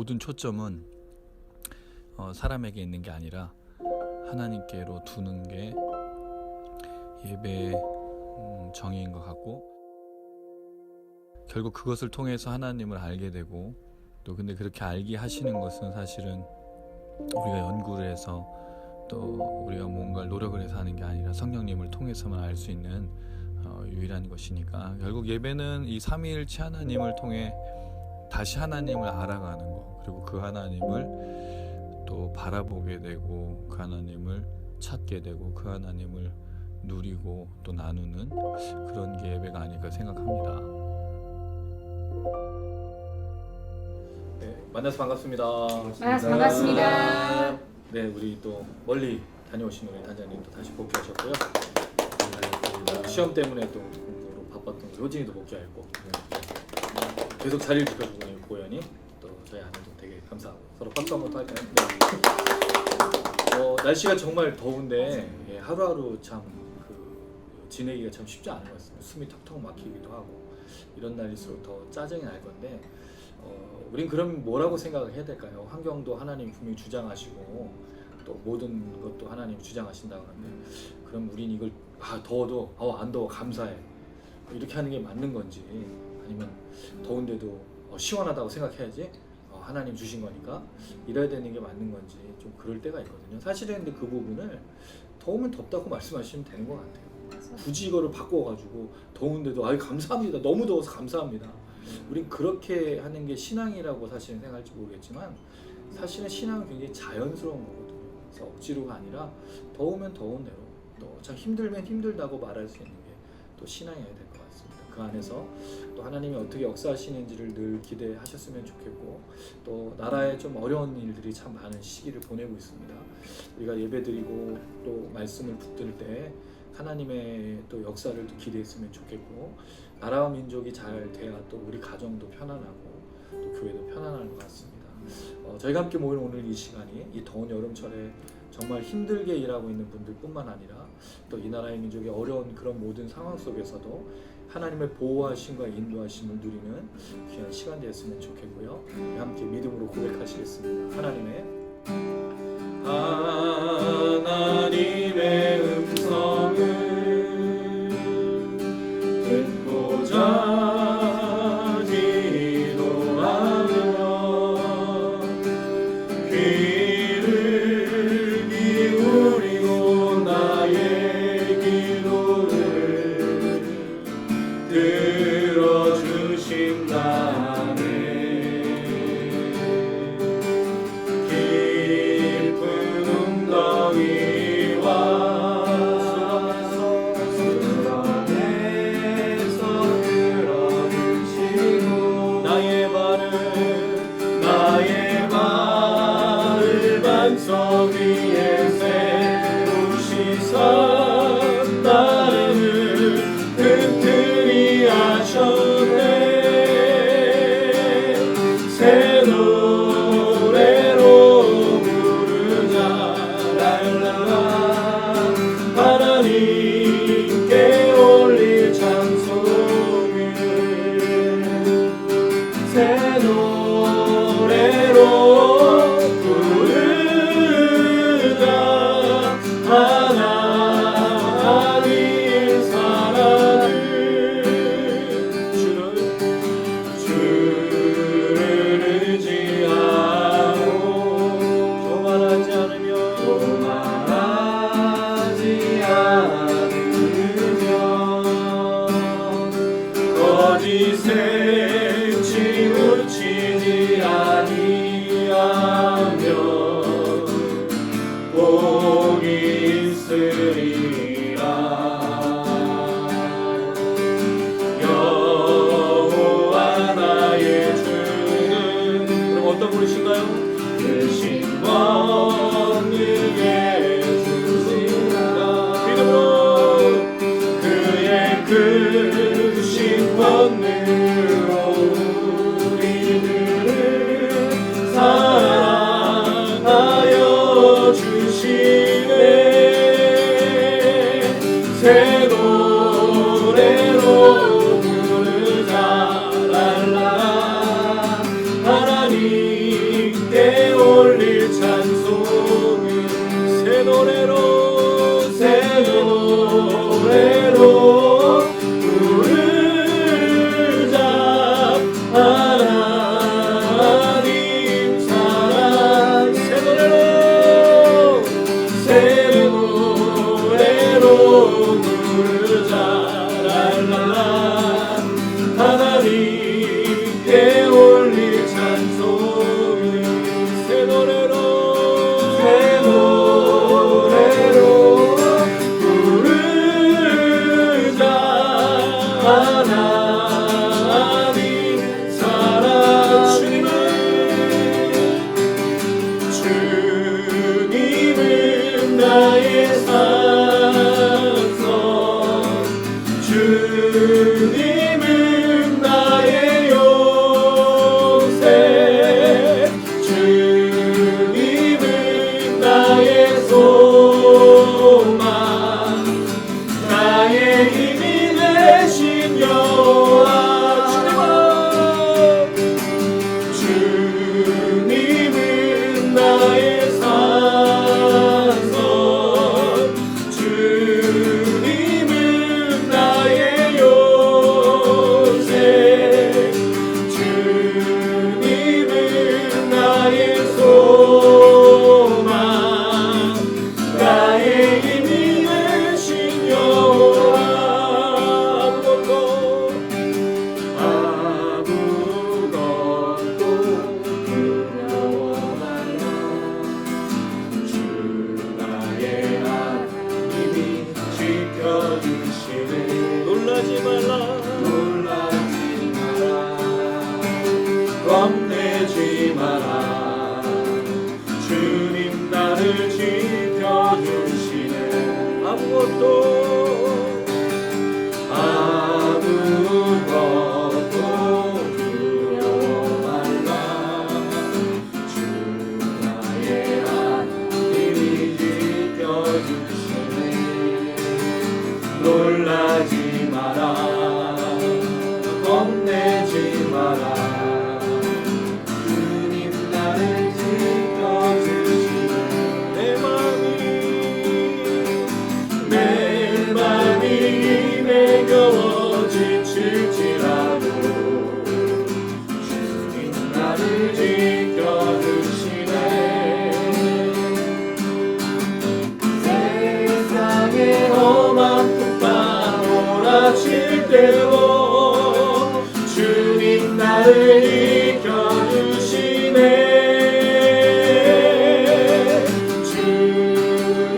모든 초점은 사람에게 있는 게 아니라 하나님께로 두는 게 예배의 정의인 것 같고, 결국 그것을 통해서 하나님을 알게 되고, 또 근데 그렇게 알게 하시는 것은 사실은 우리가 연구를 해서 또 우리가 뭔가를 노력을 해서 하는 게 아니라 성령님을 통해서만 알 수 있는 유일한 것이니까, 결국 예배는 이 삼위일체 하나님을 통해 다시 하나님을 알아가는 거, 그리고 그 하나님을 또 바라보게 되고, 그 하나님을 찾게 되고, 그 하나님을 누리고 또 나누는 그런 게 예배가 아닐까 생각합니다. 네, 만나서 반갑습니다. 만나서 반갑습니다. 네, 우리 또 멀리 다녀오신 우리 단장님도 다시 복귀하셨고요. 시험 때문에 또 공부로 바빴던 효진이도 복귀하였고, 계속 자리를 지켜주고 있는 고현이, 또 저희 아내도 되게 감사하고, 서로 박수 한번 더 할까요? 네. 날씨가 정말 더운데 하루하루 참 지내기가 참 쉽지 않은 것 같습니다. 숨이 턱턱 막히기도 하고, 이런 날일수록 더 짜증이 날 건데, 우린 그럼 뭐라고 생각을 해야 될까요? 환경도 하나님 분명히 주장하시고 또 모든 것도 하나님 주장하신다고 하는데, 그럼 우린 이걸 더워도 안 더워 감사해 이렇게 하는 게 맞는 건지, 아니면 더운데도 시원하다고 생각해야지 하나님 주신 거니까 이래야 되는 게 맞는 건지, 좀 그럴 때가 있거든요. 사실은 근데 그 부분을 더우면 덥다고 말씀하시면 되는 것 같아요. 굳이 이거를 바꿔가지고 더운데도 감사합니다, 너무 더워서 감사합니다, 우린 그렇게 하는 게 신앙이라고 사실은 생각할지 모르겠지만, 사실은 신앙은 굉장히 자연스러운 거거든요. 그래서 억지로가 아니라 더우면 더운 대로, 또 참 힘들면 힘들다고 말할 수 있는 게 또 신앙이어야 될 것 같습니다. 그 안에서 또 하나님이 어떻게 역사하시는지를 늘 기대하셨으면 좋겠고, 또 나라에 좀 어려운 일들이 참 많은 시기를 보내고 있습니다. 우리가 예배드리고 또 말씀을 붙들 때 하나님의 또 역사를 또 기대했으면 좋겠고, 나라와 민족이 잘 돼야 또 우리 가정도 편안하고 또 교회도 편안한 것 같습니다. 저희가 함께 모인 오늘 이 시간이 이 더운 여름철에 정말 힘들게 일하고 있는 분들뿐만 아니라 또 이 나라의 민족의 어려운 그런 모든 상황 속에서도 하나님의 보호하심과 인도하심을 누리는 귀한 시간 되었으면 좋겠고요. 함께 믿음으로 고백하시겠습니다. 하나님의 음성을 듣고자 기도하며 귀를 기울이고 나의 기도를 들어주신다네. 깊은 웅덩이와 수렁에서 끌어주시고, 나의 발을 반석 위에 세우시사 나를 튼튼히 하셨네. 새 노래로 부르자 랄랄라, 하나님께 올릴 찬송을 새 노래로 부르자 하나님 사랑을. 주를 의지하고 교만하지 않으며 거짓에 치우치지 아니하며 복이 있으리라. 여호와 나의 주는, 그럼 어떤 분이신가요? 크신 권능의 주시라. 믿음으로 그의 크신 권능으로 우리들을 사랑하여 주시네. 새 노래로 부르자 랄라, 하나님 아무것도 두려워 말라. 주 나의 하나님이 지켜주시네. 놀라지 마라. 겁내지 마라. 주님 나를 지켜주시네. 내 맘이 매겨워 지칠지라도 주님 나를 지켜주시네. 세상에 험한 풍파 몰아칠 때도 주님 나를 이겨주시네.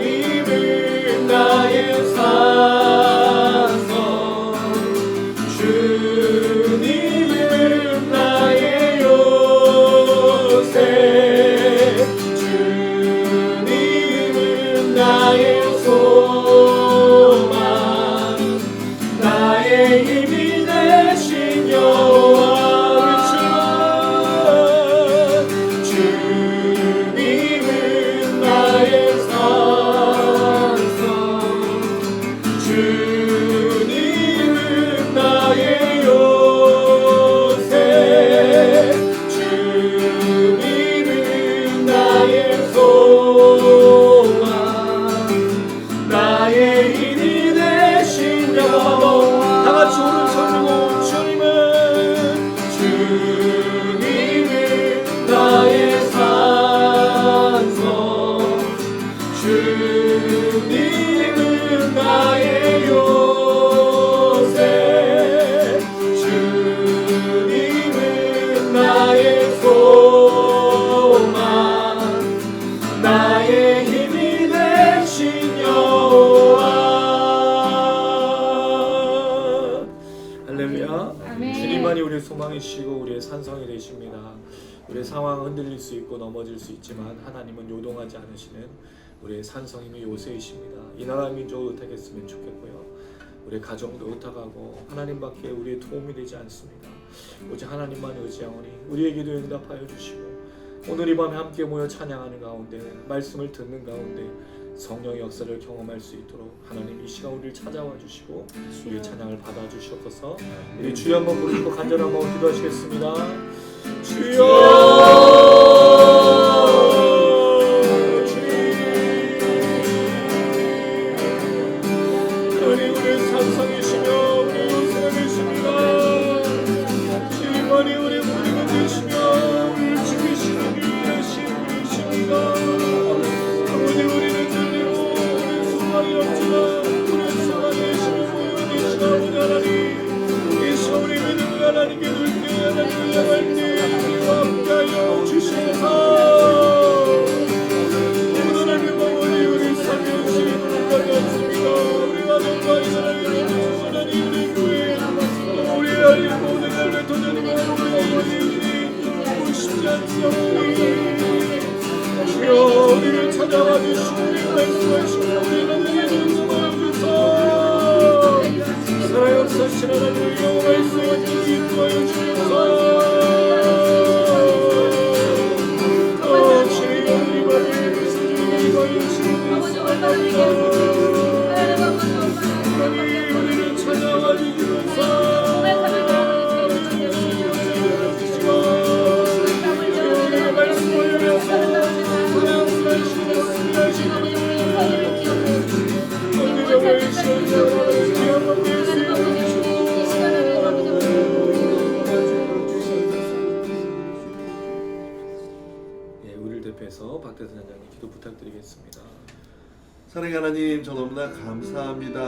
주님은 나의 산성, 주님은 나의 요새, 주님은 나의 소망, 나의 힘이 되신 여호와. 주님은 나의 산성, 주님은 나의 요새, 주님은 나의 소망, 나의 힘이 되신 여호와. 다같이 오른손 들고 주님은 나의 산성, 주님은 나의 요새, 주님은 나의 소망, 나의 힘이 되신 여호와. 할렐루야. 아멘. 주님만이 우리의 소망이시고 우리의 산성이 되십니다. 우리의 상황은 흔들릴 수 있고 넘어질 수 있지만 하나님은 요동하지 않으시는 우리의 산성이며 요새이십니다. 이 나라 민족을 의탁했으면 좋겠고요. 우리의 가정도 의탁하고 하나님밖에 우리의 도움이 되지 않습니다. 오직 하나님만 의지하오니 우리의 기도 응답하여 주시고 오늘 이 밤에 함께 모여 찬양하는 가운데 말씀을 듣는 가운데 성령의 역사를 경험할 수 있도록 하나님 이 시간 우리를 찾아와 주시고 우리의 찬양을 받아 주시옵소서. 우리 주여 한번 부르시고 간절히 한번 기도하시겠습니다. 하나님 우리의 산성이시며 우리의 요새이십니다. 주님만이 우리의 모든 되시며 우리를 지키시는 위대하신 분이십니다. 아버지 우리는 들리고 우리의 소망이 없지만 우리의 소망이 되시는 분이시다. 아버지 하나님 이 시간 우리 믿음을 하나님께 돌게 하나님을 향할 때 우리와 함께하여 주시옵소서. 모든 하나님 아버지 우리 삶의 음식이 부족하지 않습니다. 우리가 너무나 이 사랑을 이루어주신 하나님 우리 교회 우리의 할 모든 날에 도전이가 우리의 일이 보고 싶지 않사오니 주여 우리를 찾아와 주시고 우리를 말씀하시고 우리의 나중에 눈송하여 주소. 사랑 역사신 하나님을 영원하시고 기뻐하여 주소서. 주님 우리 밤에 주님이 거의 주님을 사랑합니다. 우리를 찾아와 주시옵소서. 우리가 말씀을 위해서 사랑하시는 언제적으로 이 시간에 귀한 밤에 우리를 대표해서 박대선 장님 기도 부탁드리겠습니다. 사랑의 하나님, 저 너무나 감사합니다.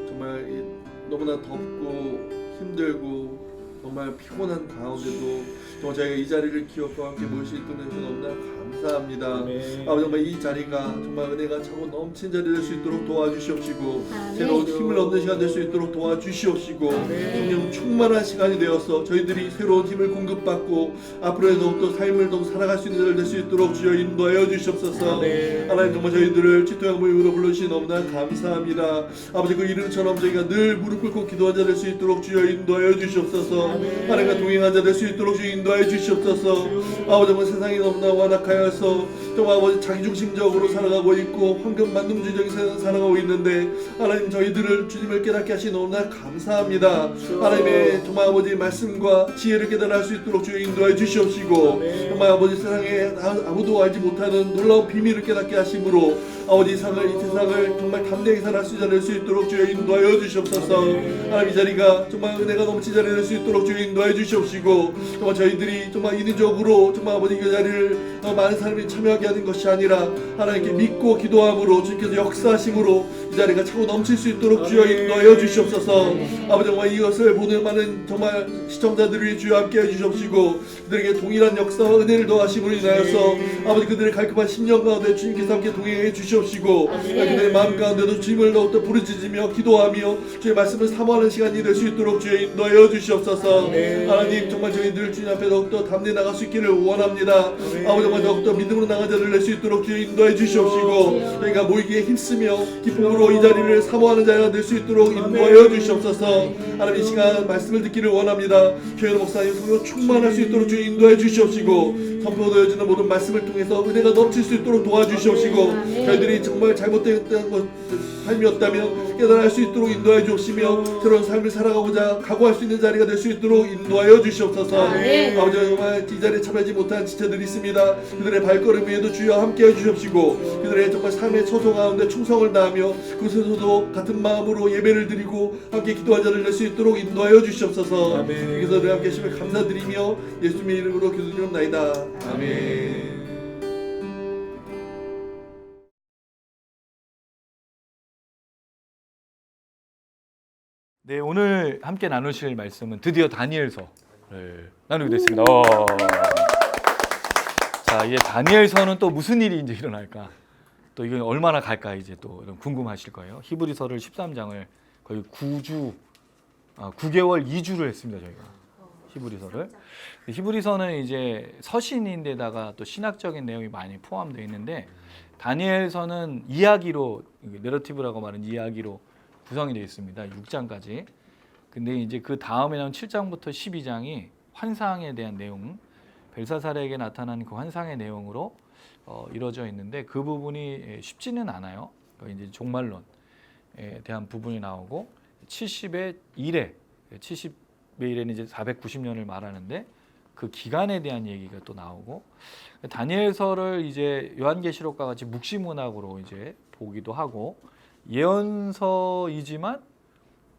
정말 너무나 덥고 힘들고 정말 피곤한 가운데도 정말 저희가 이 자리를 기억과 함께 모실 수 있는 것을 너무나 감사합니다. 아멘. 정말 이 자리가 정말 은혜가 차고 넘친 자리 될 수 있도록 도와주시옵시고 아멘. 새로운 힘을 얻는 시간 될 수 있도록 도와주시옵시고 아멘. 성령 충만한 시간이 되어서 저희들이 새로운 힘을 공급받고 앞으로 더욱더 삶을 더욱 살아갈 수 있는 자리 될 수 있도록 주여 인도하여 주시옵소서. 아멘. 하나님 정말 저희들을 치토양보 이름으로 불러주신 너무나 감사합니다. 아버지 그 이름처럼 저희가 늘 무릎 꿇고 기도한 자 될 수 있도록 주여 인도하여 주시옵소서. 아멘. 하나님과 동행한 자 될 수 있도록 주여 인도하여 주시옵소서. 아버지 정말 세상이 너무나 완악하여서 정말 아버지 자기중심적으로 살아가고 있고 황금 만능주의적인 세상 살아가고 있는데 하나님 저희들을 주님을 깨닫게 하시 너무나 감사합니다. 하나님의 정말 아버지 말씀과 지혜를 깨달아 수 있도록 주여 인도하여 주시옵시고 아멘. 정말 아버지 세상에 아무도 알지 못하는 놀라운 비밀을 깨닫게 하심으로 아버지 이 세상을 정말 담대하게 살아갈 수 있는 수 있도록 주여 인도하여 주시옵소서. 하나님 이 자리가 정말 은혜가 넘친 자리 될 수 있도록 주여 인도하여 주시옵시고 정말 저희들이 정말 인위적으로 정말 아버지 그 자리를 많은 사람이 참여하게 하는 것이 아니라 하나님께 믿고 기도함으로 주께서 역사하심으로 이 자리가 차고 넘칠 수 있도록 주여 인도하여 주시옵소서. 아버지 정말 이것을 보는 많은 정말 시청자들이 주여 함께해 주시옵시고 그들에게 동일한 역사와 은혜를 더하심으로 인하여서 아버지 그들의 갈급한 심령 가운데 주님께서 함께 동행해 주시옵시고 그들의 마음 가운데도 주님을 더욱더 부르짖으며 기도하며 주의 말씀을 사모하는 시간이 될 수 있도록 주여 인도하여 주시옵소서. 하나님 정말 저희들 주님 앞에 더욱더 담대히 나갈 수 있기를 원합니다. 아버지 정말 더욱더 믿음으로 나간 자를 낼 수 있도록 주여 인도해 주시옵시고 저희가 모이기에 힘쓰며 기쁨으로 이 자리를 사모하는 자가 될 수 있도록 인도하여 주시옵소서. 하나님 이 시간 말씀을 듣기를 원합니다. 교회 목사님 성령 충만할 수 있도록 주여 인도해 주시옵시고 선포되어지는 모든 말씀을 통해서 은혜가 넘칠 수 있도록 도와주시옵시고 저희들이 정말 잘못된 삶이었다면 깨달을 수 있도록 인도해 주시며 새로운 삶을 살아가고자 각오할 수 있는 자리가 될 수 있도록 인도하여 주시옵소서. 아버지 정말 이 자리에 참여하지 못한 지체들이 있습니다. 그들의 발걸음 위에도 주여 함께해 주시옵시고 그들의 정말 삶의 처소 가운데 충성을 다하며 그곳에서도 같은 마음으로 예배를 드리고 함께 기도한 자를 낼 수 있도록 인도하여 주시옵소서. 여기서 늘 함께 하심을 감사드리며 예수님의 이름으로 기도드리옵나이다. 아멘. 네, 오늘 함께 나누실 말씀은 드디어 다니엘서를 나누게 됐습니다. 자, 이제 다니엘서는 또 무슨 일이 이제 일어날까? 또 이게 얼마나 갈까 이제 또 이런 궁금하실 거예요. 히브리서를 13장을 거의 9개월 2주를 했습니다, 저희가. 히브리서를. 히브리서는 이제 서신인데다가 또 신학적인 내용이 많이 포함되어 있는데 다니엘서는 이야기로 내러티브라고 말하는 이야기로 구성이 되어 있습니다. 6장까지. 근데 이제 그 다음에 나온 7장부터 12장이 환상에 대한 내용, 벨사살에게 나타난 그 환상의 내용으로 이루어져 있는데 그 부분이 쉽지는 않아요. 이제 종말론에 대한 부분이 나오고 70의 1에 70의 1에는 이제 490년을 말하는데 그 기간에 대한 얘기가 또 나오고 다니엘서를 이제 요한계시록과 같이 묵시문학으로 이제 보기도 하고 예언서이지만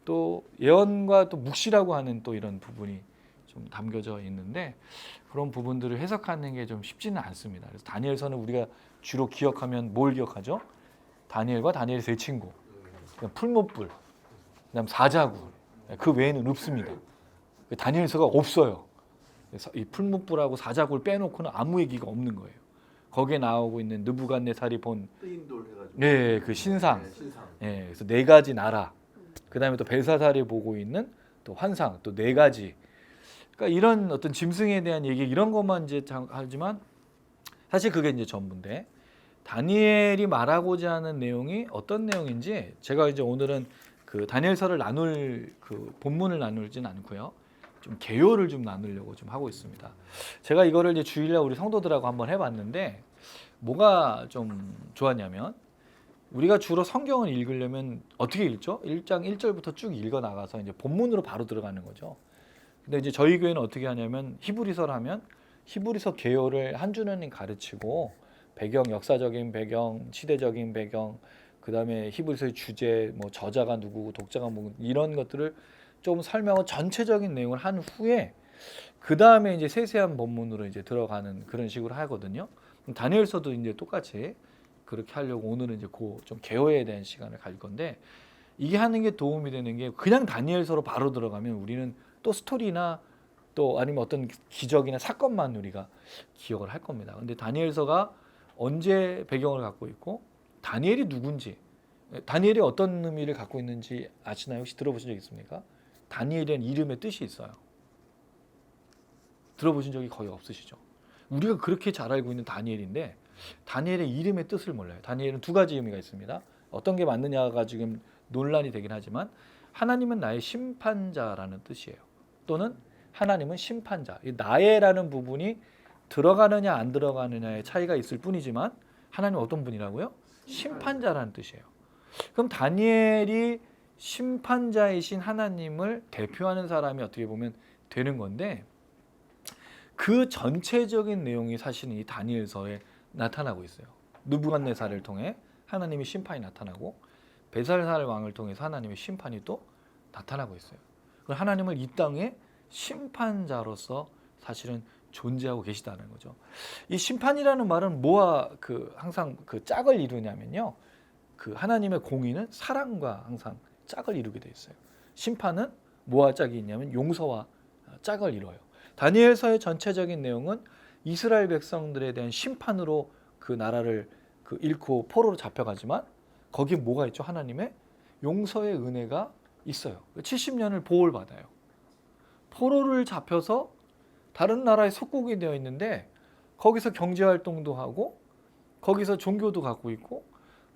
또 예언과 또 묵시라고 하는 또 이런 부분이 좀 담겨져 있는데 그런 부분들을 해석하는 게 좀 쉽지는 않습니다. 그래서 다니엘서는 우리가 주로 기억하면 뭘 기억하죠? 다니엘과 다니엘의 세 친구, 그다음 풀못불, 그다음 사자굴, 그 외에는 없습니다. 다니엘서가 없어요. 그래서 이 풀못불하고 사자굴 빼놓고는 아무 얘기가 없는 거예요. 거기에 나오고 있는 느부갓네살이 본 네, 그 신상, 네, 그래서 4가지 나라, 그 다음에 또 벨사살이 보고 있는 또 환상, 또 4가지. 그러니까 이런 어떤 짐승에 대한 얘기 이런 것만 이제 하지만 사실 그게 이제 전부인데 다니엘이 말하고자 하는 내용이 어떤 내용인지 제가 이제 오늘은 그 다니엘서를 나눌 그 본문을 나누진 않고요. 좀 개요를 좀 나누려고 좀 하고 있습니다. 제가 이거를 이제 주일날 우리 성도들하고 한번 해봤는데 뭐가 좀 좋았냐면 우리가 주로 성경을 읽으려면 어떻게 읽죠? 1장 1절부터 쭉 읽어 나가서 이제 본문으로 바로 들어가는 거죠. 근데 이제 저희 교회는 어떻게 하냐면 히브리서를 하면 히브리서 개요를 한 주는 가르치고 배경, 역사적인 배경, 시대적인 배경, 그 다음에 히브리서의 주제, 뭐 저자가 누구고 독자가 뭐 이런 것들을 좀 설명하고 전체적인 내용을 한 후에 그 다음에 이제 세세한 본문으로 이제 들어가는 그런 식으로 하거든요. 다니엘서도 이제 똑같이 그렇게 하려고 오늘은 이제 그 좀 개요에 대한 시간을 가질 건데 이게 하는 게 도움이 되는 게 그냥 다니엘서로 바로 들어가면 우리는 또 스토리나 또 아니면 어떤 기적이나 사건만 우리가 기억을 할 겁니다. 근데 다니엘서가 언제 배경을 갖고 있고 다니엘이 누군지, 다니엘이 어떤 의미를 갖고 있는지 아시나요? 혹시 들어보신 적 있습니까? 다니엘이라는 이름의 뜻이 있어요. 들어보신 적이 거의 없으시죠? 우리가 그렇게 잘 알고 있는 다니엘인데 다니엘의 이름의 뜻을 몰라요. 다니엘은 두 가지 의미가 있습니다. 어떤 게 맞느냐가 지금 논란이 되긴 하지만 하나님은 나의 심판자라는 뜻이에요. 또는 하나님은 심판자. 이 나의라는 부분이 들어가느냐 안 들어가느냐의 차이가 있을 뿐이지만 하나님은 어떤 분이라고요? 심판자라는 뜻이에요. 그럼 다니엘이 심판자이신 하나님을 대표하는 사람이 어떻게 보면 되는 건데 그 전체적인 내용이 사실은 이 다니엘서에 나타나고 있어요. 느부갓네살을 통해 하나님의 심판이 나타나고 벨사살 왕을 통해서 하나님의 심판이 또 나타나고 있어요. 하나님을 이 땅에 심판자로서 사실은 존재하고 계시다는 거죠. 이 심판이라는 말은 뭐와 항상 짝을 이루냐면요. 하나님의 공의는 사랑과 항상 짝을 이루게 돼 있어요. 심판은 뭐와 짝이 있냐면 용서와 짝을 이뤄요. 다니엘서의 전체적인 내용은 이스라엘 백성들에 대한 심판으로 그 나라를 잃고 포로로 잡혀가지만 거기에 뭐가 있죠? 하나님의 용서의 은혜가 있어요. 70년을 보호를 받아요. 포로를 잡혀서 다른 나라의 속국이 되어 있는데 거기서 경제활동도 하고 거기서 종교도 갖고 있고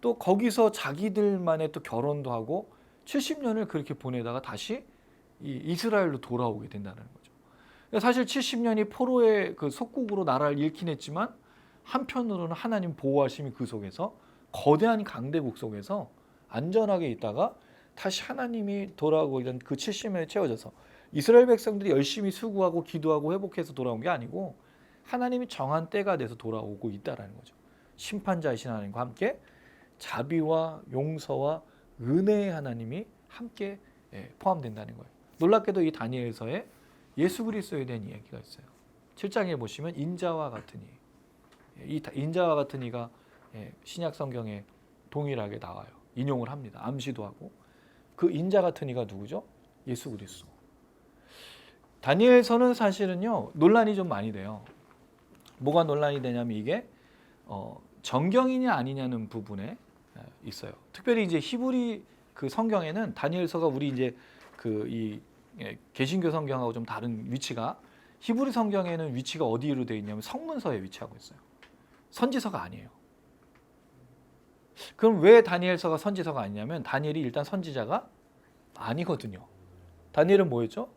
또 거기서 자기들만의 또 결혼도 하고 70년을 그렇게 보내다가 다시 이 이스라엘로 돌아오게 된다는 거죠. 사실 70년이 포로의 속국으로 나라를 잃긴 했지만 한편으로는 하나님 보호하심이 그 속에서 거대한 강대국 속에서 안전하게 있다가 다시 하나님이 돌아오고 이런 그 70년에 채워져서 이스라엘 백성들이 열심히 수고하고 기도하고 회복해서 돌아온 게 아니고 하나님이 정한 때가 돼서 돌아오고 있다라는 거죠. 심판자이신 하나님과 함께 자비와 용서와 은혜의 하나님이 함께 포함된다는 거예요. 놀랍게도 이 다니엘서에 예수 그리스도에 대한 이야기가 있어요. 7장에 보시면 인자와 같은 이, 이 인자와 같은 이가 신약 성경에 동일하게 나와요. 인용을 합니다. 암시도 하고 그 인자 같은 이가 누구죠? 예수 그리스도. 다니엘서는 사실은요 논란이 좀 많이 돼요. 뭐가 논란이 되냐면 이게 정경이냐 아니냐는 부분에 있어요. 특별히 이제 히브리 성경에는 다니엘서가 우리 이제 이 개신교 성경하고 좀 다른 위치가 히브리 성경에는 위치가 어디로 되어 있냐면 성문서에 위치하고 있어요. 선지서가 아니에요. 그럼 왜 다니엘서가 선지서가 아니냐면 다니엘이 일단 선지자가 아니거든요. 다니엘은 뭐였죠?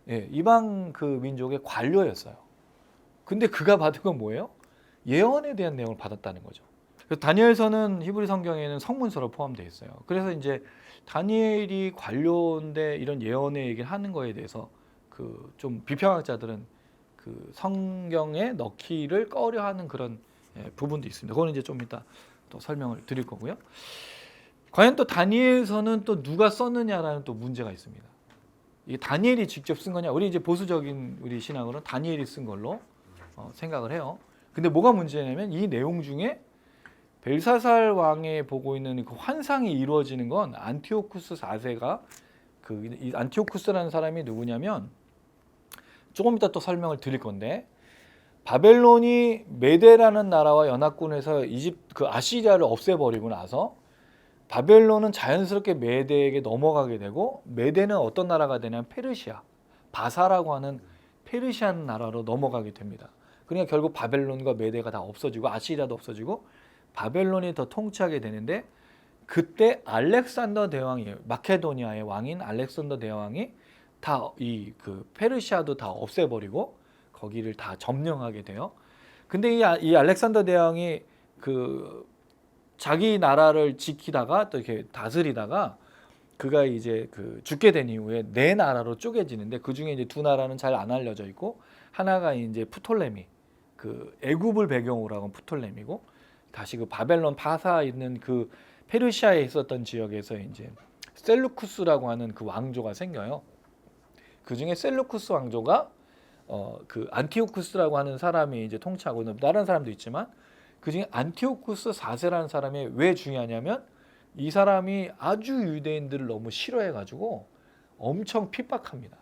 이방 민족의 관료였어요. 근데 그가 받은 건 뭐예요? 예언에 대한 내용을 받았다는 거죠. 그래서 다니엘서는 히브리 성경에는 성문서로 포함되어 있어요. 그래서 이제 다니엘이 관료인데 이런 예언의 얘기를 하는 거에 대해서 좀 비평학자들은 성경에 넣기를 꺼려하는 그런 부분도 있습니다. 그거는 이제 좀 이따 또 설명을 드릴 거고요. 과연 또 다니엘서는 또 누가 썼느냐라는 또 문제가 있습니다. 이게 다니엘이 직접 쓴 거냐? 우리 이제 보수적인 우리 신앙으로는 다니엘이 쓴 걸로 생각을 해요. 근데 뭐가 문제냐면 이 내용 중에 벨사살 왕에 보고 있는 그 환상이 이루어지는 건 안티오쿠스 4세가 이 안티오쿠스라는 사람이 누구냐면 조금 이따 또 설명을 드릴 건데 바벨론이 메데라는 나라와 연합군에서 아시리아를 없애버리고 나서 바벨론은 자연스럽게 메데에게 넘어가게 되고 메데는 어떤 나라가 되냐면 페르시아, 바사라고 하는 페르시아 나라로 넘어가게 됩니다. 그러니까 결국 바벨론과 메데가 다 없어지고 아시리아도 없어지고 바벨론이 더 통치하게 되는데 그때 알렉산더 대왕이 마케도니아의 왕인 알렉산더 대왕이 다 페르시아도 다 없애버리고 거기를 다 점령하게 돼요. 근데 이 알렉산더 대왕이 자기 나라를 지키다가 또 이렇게 다스리다가 그가 이제 죽게 된 이후에 네 나라로 쪼개지는데 그 중에 이제 두 나라는 잘 안 알려져 있고 하나가 이제 프톨레미 애굽을 배경으로 하고 프톨레미고 다시 바벨론 바사 있는 페르시아에 있었던 지역에서 이제 셀루쿠스라고 하는 왕조가 생겨요. 그 중에 셀루쿠스 왕조가 안티오쿠스라고 하는 사람이 이제 통치하고 있는 다른 사람도 있지만 그 중에 안티오쿠스 4세라는 사람이 왜 중요하냐면 이 사람이 아주 유대인들을 너무 싫어해가지고 엄청 핍박합니다.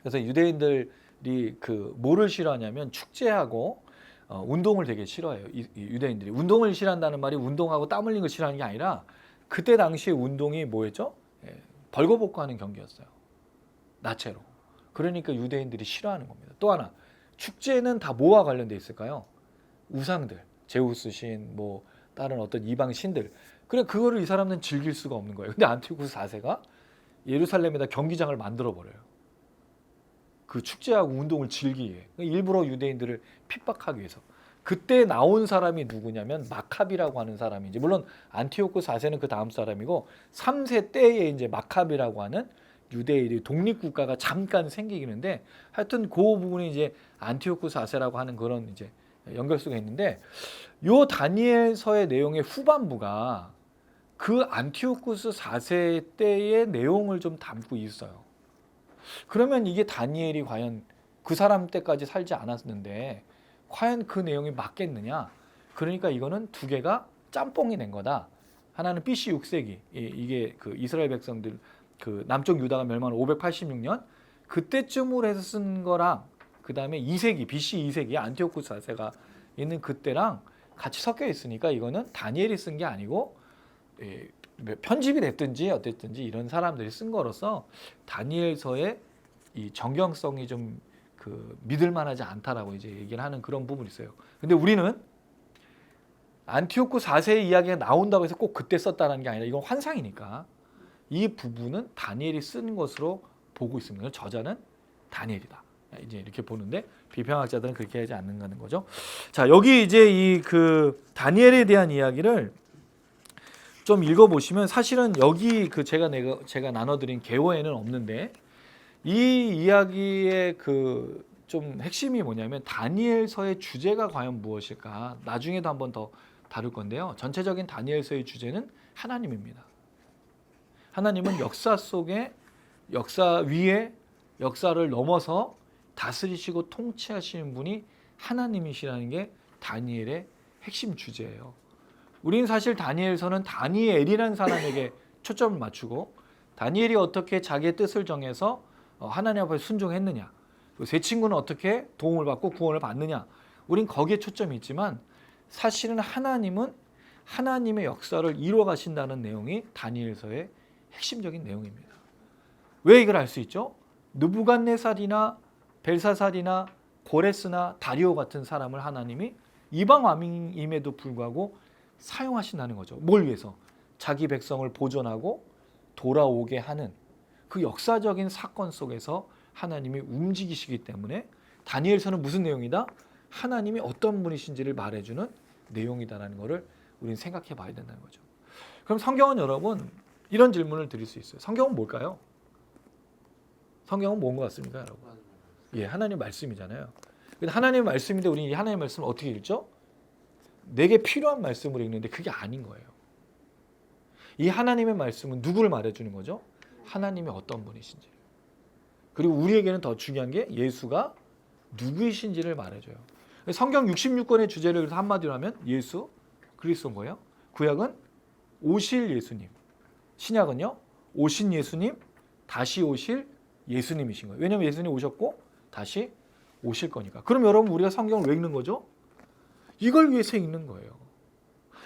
그래서 유대인들 그 뭐를 싫어하냐면 축제하고 운동을 되게 싫어해요. 이 유대인들이 운동을 싫어한다는 말이 운동하고 땀 흘리는 걸 싫어하는 게 아니라 그때 당시에 운동이 뭐였죠? 벌거벗고 하는 경기였어요. 나체로. 그러니까 유대인들이 싫어하는 겁니다. 또 하나 축제는 다 뭐와 관련돼 있을까요? 우상들, 제우스 신, 뭐 다른 어떤 이방 신들. 그래 그거를 이 사람들은 즐길 수가 없는 거예요. 근데 안티오쿠스 4세가 예루살렘에다 경기장을 만들어 버려요. 그 축제하고 운동을 즐기기 위해. 일부러 유대인들을 핍박하기 위해서. 그때 나온 사람이 누구냐면 마카비라고 하는 사람이지. 물론 안티오쿠스 4세는 그 다음 사람이고 3세 때에 이제 마카비라고 하는 유대인의 독립국가가 잠깐 생기는데 하여튼 그 부분이 이제 안티오쿠스 4세라고 하는 그런 이제 연결수가 있는데 요 다니엘서의 내용의 후반부가 그 안티오쿠스 4세 때의 내용을 좀 담고 있어요. 그러면 이게 다니엘이 과연 그 사람 때까지 살지 않았는데 과연 그 내용이 맞겠느냐? 그러니까 이거는 두 개가 짬뽕이 된 거다. 하나는 BC 6세기 이게 그 이스라엘 백성들 그 남쪽 유다가 멸망한 586년 그때쯤으로 해서 쓴 거랑 그 다음에 2세기 BC 2세기 안티오쿠스 4세가 있는 그때랑 같이 섞여 있으니까 이거는 다니엘이 쓴 게 아니고 편집이 됐든지 어땠든지 이런 사람들이 쓴 거로서 다니엘서의 이 정경성이 좀 그 믿을만하지 않다라고 이제 얘기를 하는 그런 부분이 있어요. 근데 우리는 안티오쿠스 4세의 이야기가 나온다고 해서 꼭 그때 썼다는 게 아니라 이건 환상이니까 이 부분은 다니엘이 쓴 것으로 보고 있습니다. 저자는 다니엘이다. 이제 이렇게 보는데 비평학자들은 그렇게 하지 않는다는 거죠. 자, 여기 이제 이 그 다니엘에 대한 이야기를 좀 읽어보시면 사실은 여기 그 제가 나눠드린 개요에는 없는데 이 이야기의 그 좀 핵심이 뭐냐면 다니엘서의 주제가 과연 무엇일까 나중에도 한번 더 다룰 건데요. 전체적인 다니엘서의 주제는 하나님입니다. 하나님은 역사 속에 역사 위에 역사를 넘어서 다스리시고 통치하시는 분이 하나님이시라는 게 다니엘의 핵심 주제예요. 우리는 사실 다니엘서는 다니엘이라는 사람에게 초점을 맞추고 다니엘이 어떻게 자기의 뜻을 정해서 하나님 앞에 순종했느냐, 세 친구는 어떻게 도움을 받고 구원을 받느냐, 우린 거기에 초점이 있지만 사실은 하나님은 하나님의 역사를 이루어 가신다는 내용이 다니엘서의 핵심적인 내용입니다. 왜 이걸 알 수 있죠? 느부갓네살이나 벨사살이나 고레스나 다리오 같은 사람을 하나님이 이방 왕임에도 불구하고 사용하신다는 거죠. 뭘 위해서? 자기 백성을 보존하고 돌아오게 하는 그 역사적인 사건 속에서 하나님이 움직이시기 때문에 다니엘서는 무슨 내용이다? 하나님이 어떤 분이신지를 말해주는 내용이다라는 것을 우리는 생각해 봐야 된다는 거죠. 그럼 성경은 여러분 이런 질문을 드릴 수 있어요. 성경은 뭘까요? 성경은 뭔 것 같습니까, 여러분? 예, 하나님 말씀이잖아요. 근데 하나님의 말씀인데 우리는 이 하나님의 말씀을 어떻게 읽죠? 내게 필요한 말씀으로 읽는데 그게 아닌 거예요. 이 하나님의 말씀은 누구를 말해주는 거죠? 하나님이 어떤 분이신지. 그리고 우리에게는 더 중요한 게 예수가 누구이신지를 말해줘요. 성경 66권의 주제를 한마디로 하면 예수 그리스도인 거예요. 구약은 오실 예수님, 신약은요 오신 예수님, 다시 오실 예수님이신 거예요. 왜냐하면 예수님 오셨고 다시 오실 거니까. 그럼 여러분 우리가 성경을 왜 읽는 거죠? 이걸 위해서 읽는 거예요.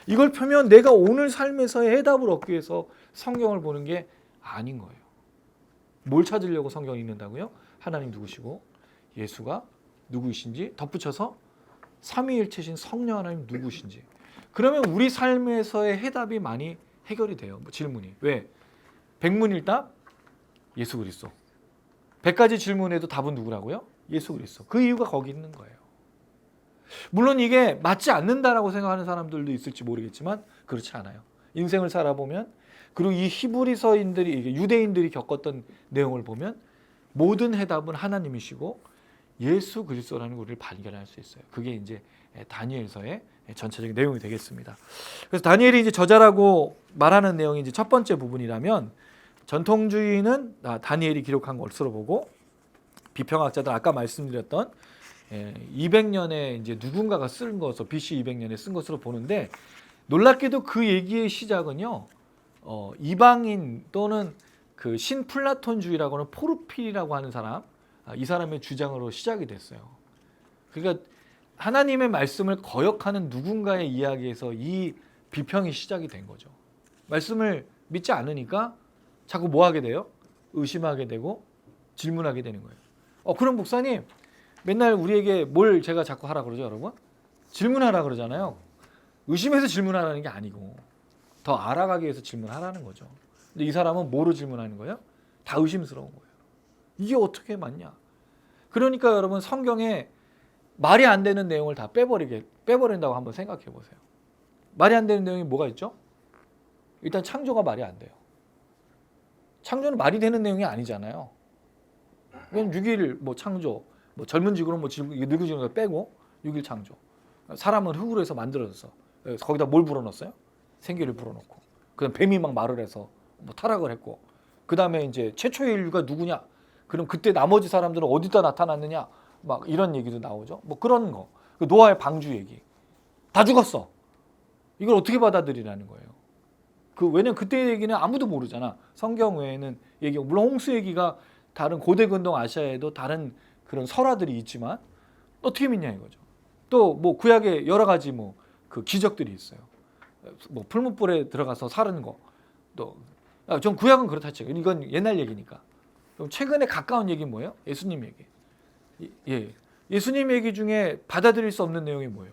이걸 펴면 내가 오늘 삶에서의 해답을 얻기 위해서 성경을 보는 게 아닌 거예요. 뭘 찾으려고 성경을 읽는다고요? 하나님 누구시고 예수가 누구이신지 덧붙여서 삼위일체신 성령 하나님 누구신지. 그러면 우리 삶에서의 해답이 많이 해결이 돼요. 질문이. 왜? 백문일답 예수 그리스도. 100가지 질문에도 답은 누구라고요? 예수 그리스도. 그 이유가 거기 있는 거예요. 물론 이게 맞지 않는다라고 생각하는 사람들도 있을지 모르겠지만 그렇지 않아요. 인생을 살아보면 그리고 이 히브리서인들이 유대인들이 겪었던 내용을 보면 모든 해답은 하나님이시고 예수 그리스도라는 것을 발견할 수 있어요. 그게 이제 다니엘서의 전체적인 내용이 되겠습니다. 그래서 다니엘이 이제 저자라고 말하는 내용이 이제 첫 번째 부분이라면 전통주의는 다니엘이 기록한 것으로 보고 비평학자들 아까 말씀드렸던 200년에 이제 누군가가 쓴 것으로 BC 200년에 쓴 것으로 보는데 놀랍게도 그 얘기의 시작은요 이방인 또는 그 신플라톤주의라고 하는 포르필이라고 하는 사람 이 사람의 주장으로 시작이 됐어요. 그러니까 하나님의 말씀을 거역하는 누군가의 이야기에서 이 비평이 시작이 된 거죠. 말씀을 믿지 않으니까 자꾸 뭐 하게 돼요? 의심하게 되고 질문하게 되는 거예요. 그럼 목사님 맨날 우리에게 뭘 제가 자꾸 하라 그러죠, 여러분? 질문하라 그러잖아요. 의심해서 질문하라는 게 아니고 더 알아가기 위해서 질문하라는 거죠. 근데 이 사람은 뭐로 질문하는 거예요? 다 의심스러운 거예요. 이게 어떻게 맞냐? 그러니까 여러분 성경에 말이 안 되는 내용을 다 빼버린다고 한번 생각해 보세요. 말이 안 되는 내용이 뭐가 있죠? 일단 창조가 말이 안 돼요. 창조는 말이 되는 내용이 아니잖아요. 그럼 6일 뭐 창조, 뭐 젊은 지구로 뭐 늙은 지구로 빼고 6일 창조. 사람은 흙으로 해서 만들어졌어. 거기다 뭘 불어넣었어요? 생기를 불어넣고. 그다음 뱀이 막 말을 해서 뭐 타락을 했고. 그다음에 이제 최초의 인류가 누구냐? 그럼 그때 나머지 사람들은 어디다 나타났느냐? 막 이런 얘기도 나오죠. 뭐 그런 거. 노아의 방주 얘기. 다 죽었어. 이걸 어떻게 받아들이라는 거예요. 왜냐면 그때 얘기는 아무도 모르잖아. 성경 외에는 얘기가 물론 홍수 얘기가 다른 고대 근동 아시아에도 다른 그런 설화들이 있지만 어떻게 믿냐 이거죠. 또 뭐 구약에 여러 가지 뭐 그 기적들이 있어요. 뭐 풀무불에 들어가서 사는 거. 또 전 구약은 그렇다 치고 이건 옛날 얘기니까. 그럼 최근에 가까운 얘기는 뭐예요? 예수님 얘기. 예. 예수님 얘기 중에 받아들일 수 없는 내용이 뭐예요?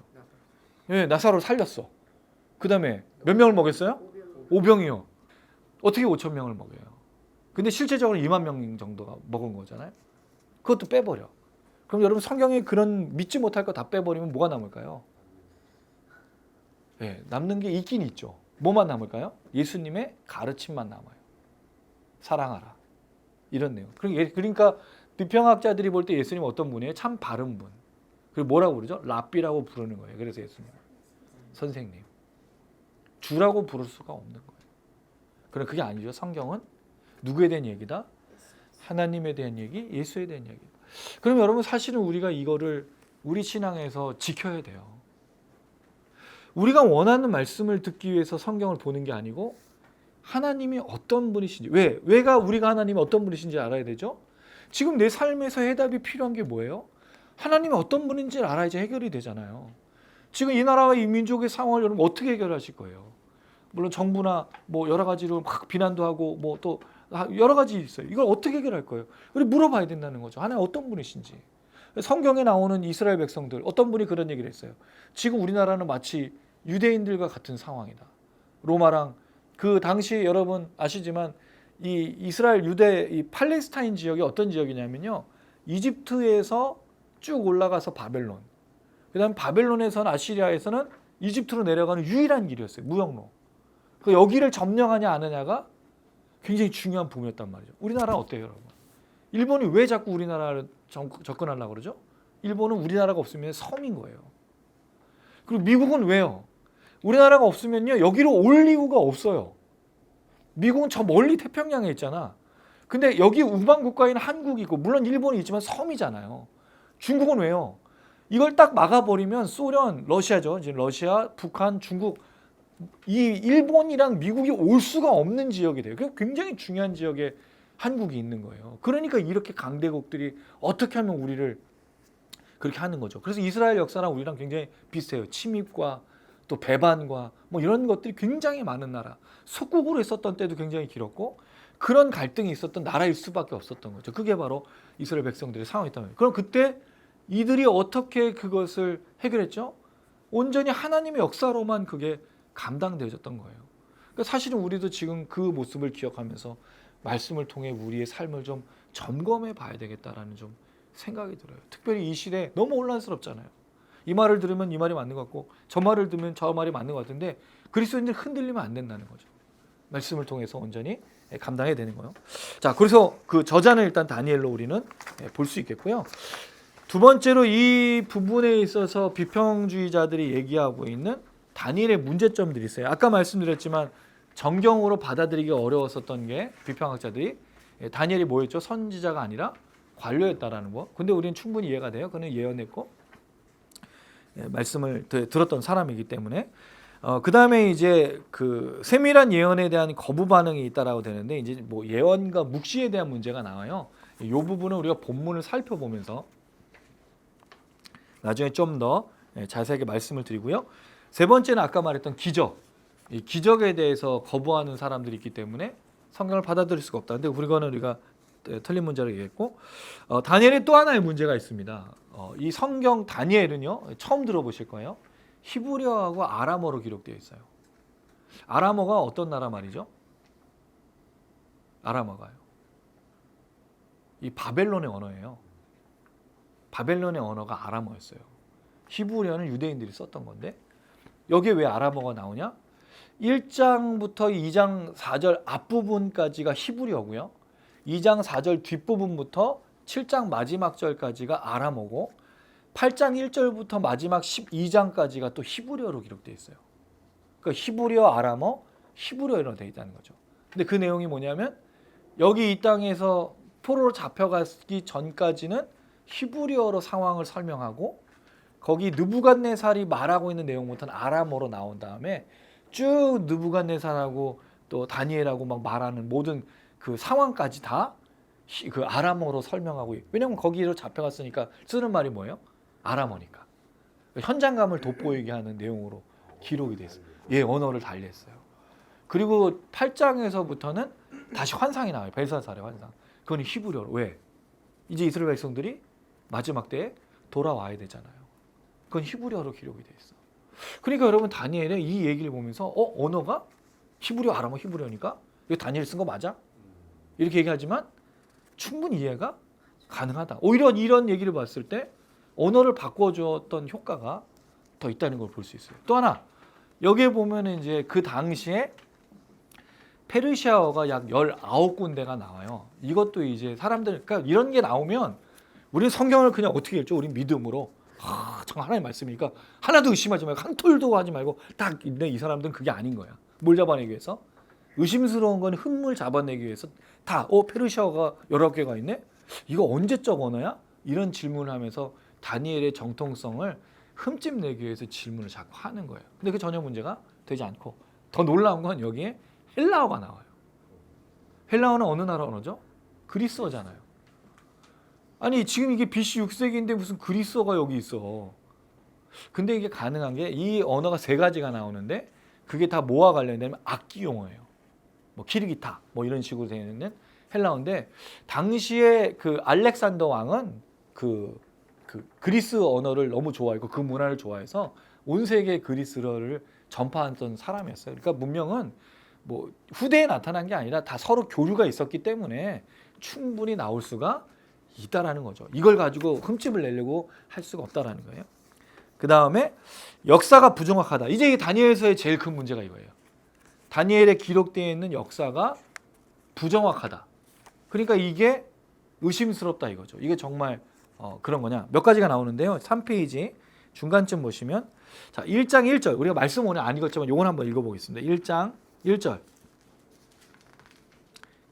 예, 나사로를 살렸어. 그다음에 몇 명을 먹였어요? 5병이요. 어떻게 5천 명을 먹여요? 근데 실제적으로 2만 명 정도가 먹은 거잖아요. 그것도 빼버려. 그럼 여러분 성경에 그런 믿지 못할 거 다 빼버리면 뭐가 남을까요? 네, 남는 게 있긴 있죠. 뭐만 남을까요? 예수님의 가르침만 남아요. 사랑하라. 이런 내용. 그러니까 비평학자들이 볼 때 예수님 어떤 분이에요? 참 바른 분. 그리고 뭐라고 그러죠? 랍비라고 부르는 거예요. 그래서 예수님 선생님. 주라고 부를 수가 없는 거예요. 그럼 그게 아니죠. 성경은 누구에 대한 얘기다? 하나님에 대한 얘기, 예수에 대한 얘기. 그럼 여러분 사실은 우리가 이거를 우리 신앙에서 지켜야 돼요. 우리가 원하는 말씀을 듣기 위해서 성경을 보는 게 아니고 하나님이 어떤 분이신지 왜가 우리가 하나님이 어떤 분이신지 알아야 되죠? 지금 내 삶에서 해답이 필요한 게 뭐예요? 하나님이 어떤 분인지를 알아야지 해결이 되잖아요. 지금 이 나라와 이 민족의 상황을 여러분 어떻게 해결하실 거예요? 물론 정부나 뭐 여러 가지로 막 비난도 하고 뭐 또 여러 가지 있어요. 이걸 어떻게 해결할 거예요? 우리 물어봐야 된다는 거죠. 하나님 어떤 분이신지. 성경에 나오는 이스라엘 백성들 어떤 분이 그런 얘기를 했어요. 지금 우리나라는 마치 유대인들과 같은 상황이다. 로마랑 그 당시 여러분 아시지만 이 이스라엘 유대 이 팔레스타인 지역이 어떤 지역이냐면요. 이집트에서 쭉 올라가서 바벨론. 그다음 바벨론에서는 아시리아에서는 이집트로 내려가는 유일한 길이었어요. 무역로. 그 여기를 점령하냐 안 하냐가 굉장히 중요한 부분이었단 말이죠. 우리나라는 어때요, 여러분? 일본이 왜 자꾸 우리나라를 접근하려고 그러죠? 일본은 우리나라가 없으면 섬인 거예요. 그리고 미국은 왜요? 우리나라가 없으면요 여기로 올 이유가 없어요. 미국은 저 멀리 태평양에 있잖아. 근데 여기 우방 국가에는 한국이 있고 물론 일본이 있지만 섬이잖아요. 중국은 왜요? 이걸 딱 막아버리면 소련, 러시아죠. 이제 러시아, 북한, 중국 이 일본이랑 미국이 올 수가 없는 지역이 돼요. 그게 굉장히 중요한 지역에 한국이 있는 거예요. 그러니까 이렇게 강대국들이 어떻게 하면 우리를 그렇게 하는 거죠. 그래서 이스라엘 역사랑 우리랑 굉장히 비슷해요. 침입과 또 배반과 뭐 이런 것들이 굉장히 많은 나라. 속국으로 있었던 때도 굉장히 길었고 그런 갈등이 있었던 나라일 수밖에 없었던 거죠. 그게 바로 이스라엘 백성들의 상황이었단 말이에요. 그럼 그때 이들이 어떻게 그것을 해결했죠? 온전히 하나님의 역사로만 그게 감당되어졌던 거예요. 그러니까 사실은 우리도 지금 그 모습을 기억하면서 말씀을 통해 우리의 삶을 좀 점검해 봐야 되겠다라는 좀 생각이 들어요. 특별히 이 시대에 너무 혼란스럽잖아요. 이 말을 들으면 이 말이 맞는 것 같고 저 말을 들으면 저 말이 맞는 것 같은데 그리스도인들 흔들리면 안 된다는 거죠. 말씀을 통해서 온전히 감당해야 되는 거예요. 자, 그래서 그 저자는 일단 다니엘로 우리는 볼 수 있겠고요. 두 번째로 이 부분에 있어서 비평주의자들이 얘기하고 있는 다니엘의 문제점들이 있어요. 아까 말씀드렸지만 정경으로 받아들이기 어려웠었던 게 비평학자들이 다니엘이 뭐였죠? 선지자가 아니라 관료였다라는 거. 근데 우리는 충분히 이해가 돼요. 그는 예언했고 말씀을 들었던 사람이기 때문에 그 다음에 이제 그 세밀한 예언에 대한 거부 반응이 있다라고 되는데 이제 뭐 예언과 묵시에 대한 문제가 나와요. 이 부분은 우리가 본문을 살펴보면서 나중에 좀 더 자세하게 말씀을 드리고요. 세 번째는 아까 말했던 기적. 이 기적에 대해서 거부하는 사람들이 있기 때문에 성경을 받아들일 수가 없다. 근데 우리가 틀린 문제를 얘기했고, 다니엘에 또 하나의 문제가 있습니다. 이 성경 다니엘은요, 처음 들어보실 거예요. 히브리어하고 아람어로 기록되어 있어요. 아람어가 어떤 나라 말이죠? 아람어가요. 이 바벨론의 언어예요. 바벨론의 언어가 아람어였어요. 히브리어는 유대인들이 썼던 건데 여기에 왜 아람어가 나오냐? 1장부터 2장 4절 앞부분까지가 히브리어고요. 2장 4절 뒷부분부터 7장 마지막 절까지가 아람어고 8장 1절부터 마지막 12장까지가 또 히브리어로 기록되어 있어요. 그러니까 히브리어, 아람어, 히브리어로 되어 있다는 거죠. 근데 그 내용이 뭐냐면 여기 이 땅에서 포로로 잡혀가기 전까지는 히브리어로 상황을 설명하고 거기 느부갓네살이 말하고 있는 내용부터는 아람어로 나온 다음에 쭉 느부갓네살하고 또 다니엘하고 막 말하는 모든 그 상황까지 다 그 아람어로 설명하고 왜냐면 거기로 잡혀갔으니까 쓰는 말이 뭐예요? 아람어니까. 현장감을 돋보이게 하는 내용으로 기록이 됐어요. 예, 언어를 달리했어요. 그리고 8장에서부터는 다시 환상이 나와요. 벨사살의 환상. 그건 히브리어로. 왜? 이제 이스라엘 백성들이 마지막 때에 돌아와야 되잖아요. 그건 히브리어로 기록이 돼 있어. 그러니까 여러분 다니엘의 이 얘기를 보면서 언어가 히브리어, 아람어, 히브리어니까 이거 다니엘 쓴 거 맞아? 이렇게 얘기하지만 충분히 이해가 가능하다. 오히려 이런 얘기를 봤을 때 언어를 바꿔줬던 효과가 더 있다는 걸 볼 수 있어요. 또 하나 여기에 보면은 이제 그 당시에 페르시아어가 약 19군데가 나와요. 이것도 이제 사람들 그러니까 이런 게 나오면 우리는 성경을 그냥 어떻게 읽죠? 우리는 믿음으로 정 하나님 말씀이니까 하나도 의심하지 말고 한 톨도 하지 말고 딱 이 사람들은 그게 아닌 거야. 뭘 잡아내기 위해서? 의심스러운 건 흠을 잡아내기 위해서 다 페르시아어가 19개가 있네? 이거 언제적 언어야? 이런 질문을 하면서 다니엘의 정통성을 흠집 내기 위해서 질문을 자꾸 하는 거예요. 근데 그 전혀 문제가 되지 않고 더 놀라운 건 여기에 헬라어가 나와요. 헬라어는 어느 나라 언어죠? 그리스어잖아요. 아니 지금 이게 BC 6세기인데 무슨 그리스어가 여기 있어. 근데 이게 가능한 게 이 언어가 세 가지가 나오는데 그게 다 뭐와 관련되면 악기 용어예요. 뭐 키르기타 뭐 이런 식으로 되어 있는 헬라어인데 당시에 그 알렉산더 왕은 그 그리스 언어를 너무 좋아했고 그 문화를 좋아해서 온 세계 그리스어를 전파했던 사람이었어요. 그러니까 문명은 뭐 후대에 나타난 게 아니라 다 서로 교류가 있었기 때문에 충분히 나올 수가 있다라는 거죠. 이걸 가지고 흠집을 내려고 할 수가 없다라는 거예요. 그 다음에 역사가 부정확하다. 이제 다니엘서의 제일 큰 문제가 이거예요. 다니엘에 기록되어 있는 역사가 부정확하다. 그러니까 이게 의심스럽다 이거죠. 이게 정말 그런 거냐. 몇 가지가 나오는데요. 3페이지 중간쯤 보시면 자 1장 1절 우리가 말씀 오늘 안 읽었지만 요건 한번 읽어보겠습니다. 1장 1절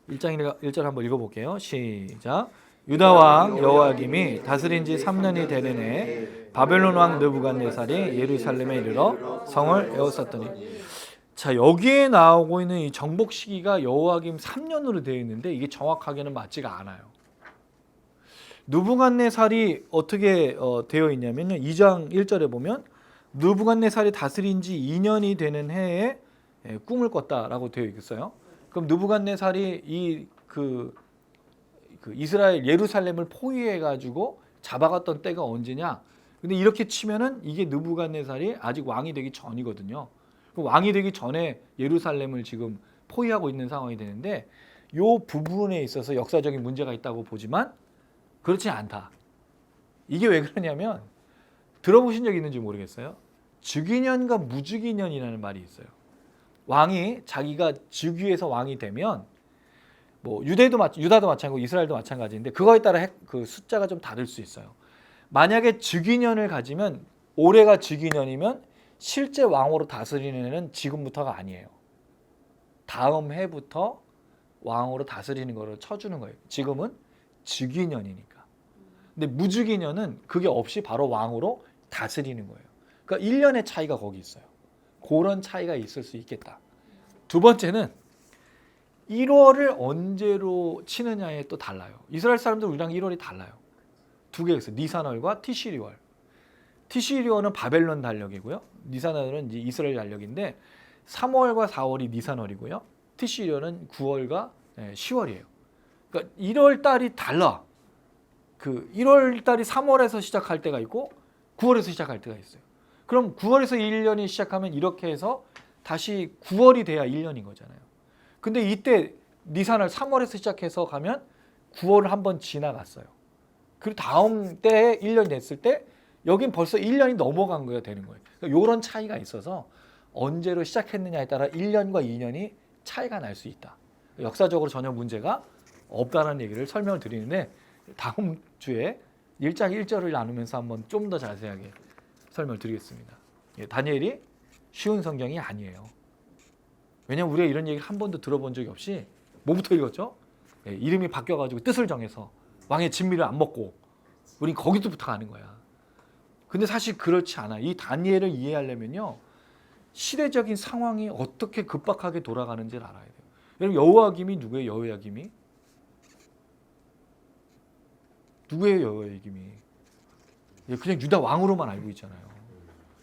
1장 1절 한번 읽어볼게요. 시작. 유다 왕 여호야김이 다스린 지 3년이 되는 해 바벨론 왕 느부갓네살이 예루살렘에 이르러 성을 에워쌌더니 자 여기에 나오고 있는 이 정복 시기가 여호야김 3년으로 되어 있는데 이게 정확하게는 맞지가 않아요. 느부갓네살이 어떻게 되어 있냐면 2장 1절에 보면 느부갓네살이 다스린 지 2년이 되는 해에 꿈을 꿨다라고 되어 있어요. 그럼 느부갓네살이 그 이스라엘 예루살렘을 포위해 가지고 잡아갔던 때가 언제냐? 근데 이렇게 치면은 이게 느부갓네살이 아직 왕이 되기 전이거든요. 그럼 왕이 되기 전에 예루살렘을 지금 포위하고 있는 상황이 되는데 이 부분에 있어서 역사적인 문제가 있다고 보지만 그렇지 않다. 이게 왜 그러냐면 들어보신 적 있는지 모르겠어요. 즉위년과 무즉위년이라는 말이 있어요. 왕이 자기가 즉위해서 왕이 되면 뭐 유다도 마찬가지고 이스라엘도 마찬가지인데 그거에 따라 그 숫자가 좀 다를 수 있어요. 만약에 즉위년을 가지면 올해가 즉위년이면 실제 왕으로 다스리는 애는 지금부터가 아니에요. 다음 해부터 왕으로 다스리는 거를 쳐주는 거예요. 지금은 즉위년이니까. 근데 무즉위년은 그게 없이 바로 왕으로 다스리는 거예요. 그러니까 1년의 차이가 거기 있어요. 그런 차이가 있을 수 있겠다. 두 번째는 1월을 언제로 치느냐에 또 달라요. 이스라엘 사람들 우리랑 1월이 달라요. 두 개가 있어요. 니산월과 티시리월. 티시리월은 바벨론 달력이고요. 니산월은 이제 이스라엘 달력인데 3월과 4월이 니산월이고요. 티시리월은 9월과 10월이에요. 그러니까 1월 달이 달라. 그 1월 달이 3월에서 시작할 때가 있고 9월에서 시작할 때가 있어요. 그럼 9월에서 1년이 시작하면 이렇게 해서 다시 9월이 돼야 1년인 거잖아요. 근데 이때 니산월 3월에서 시작해서 가면 9월을 한번 지나갔어요. 그리고 다음 때에 1년이 됐을 때 여긴 벌써 1년이 넘어간 거가 되는 거예요. 그러니까 이런 차이가 있어서 언제로 시작했느냐에 따라 1년과 2년이 차이가 날 수 있다. 역사적으로 전혀 문제가 없다는 얘기를 설명을 드리는데 다음 주에 1장 1절을 나누면서 한번 좀 더 자세하게 설명을 드리겠습니다. 다니엘이 쉬운 성경이 아니에요. 왜냐하면 우리가 이런 얘기를 한 번도 들어본 적이 없이 뭐부터 읽었죠? 이름이 바뀌어가지고 뜻을 정해서 왕의 진미를 안 먹고 우린 거기서부터 가는 거야. 근데 사실 그렇지 않아. 이 다니엘을 이해하려면요, 시대적인 상황이 어떻게 급박하게 돌아가는지를 알아야 돼요. 여러분, 여호야김이 누구예요? 여호야김이? 누구예요? 여호야김이? 그냥 유다 왕으로만 알고 있잖아요.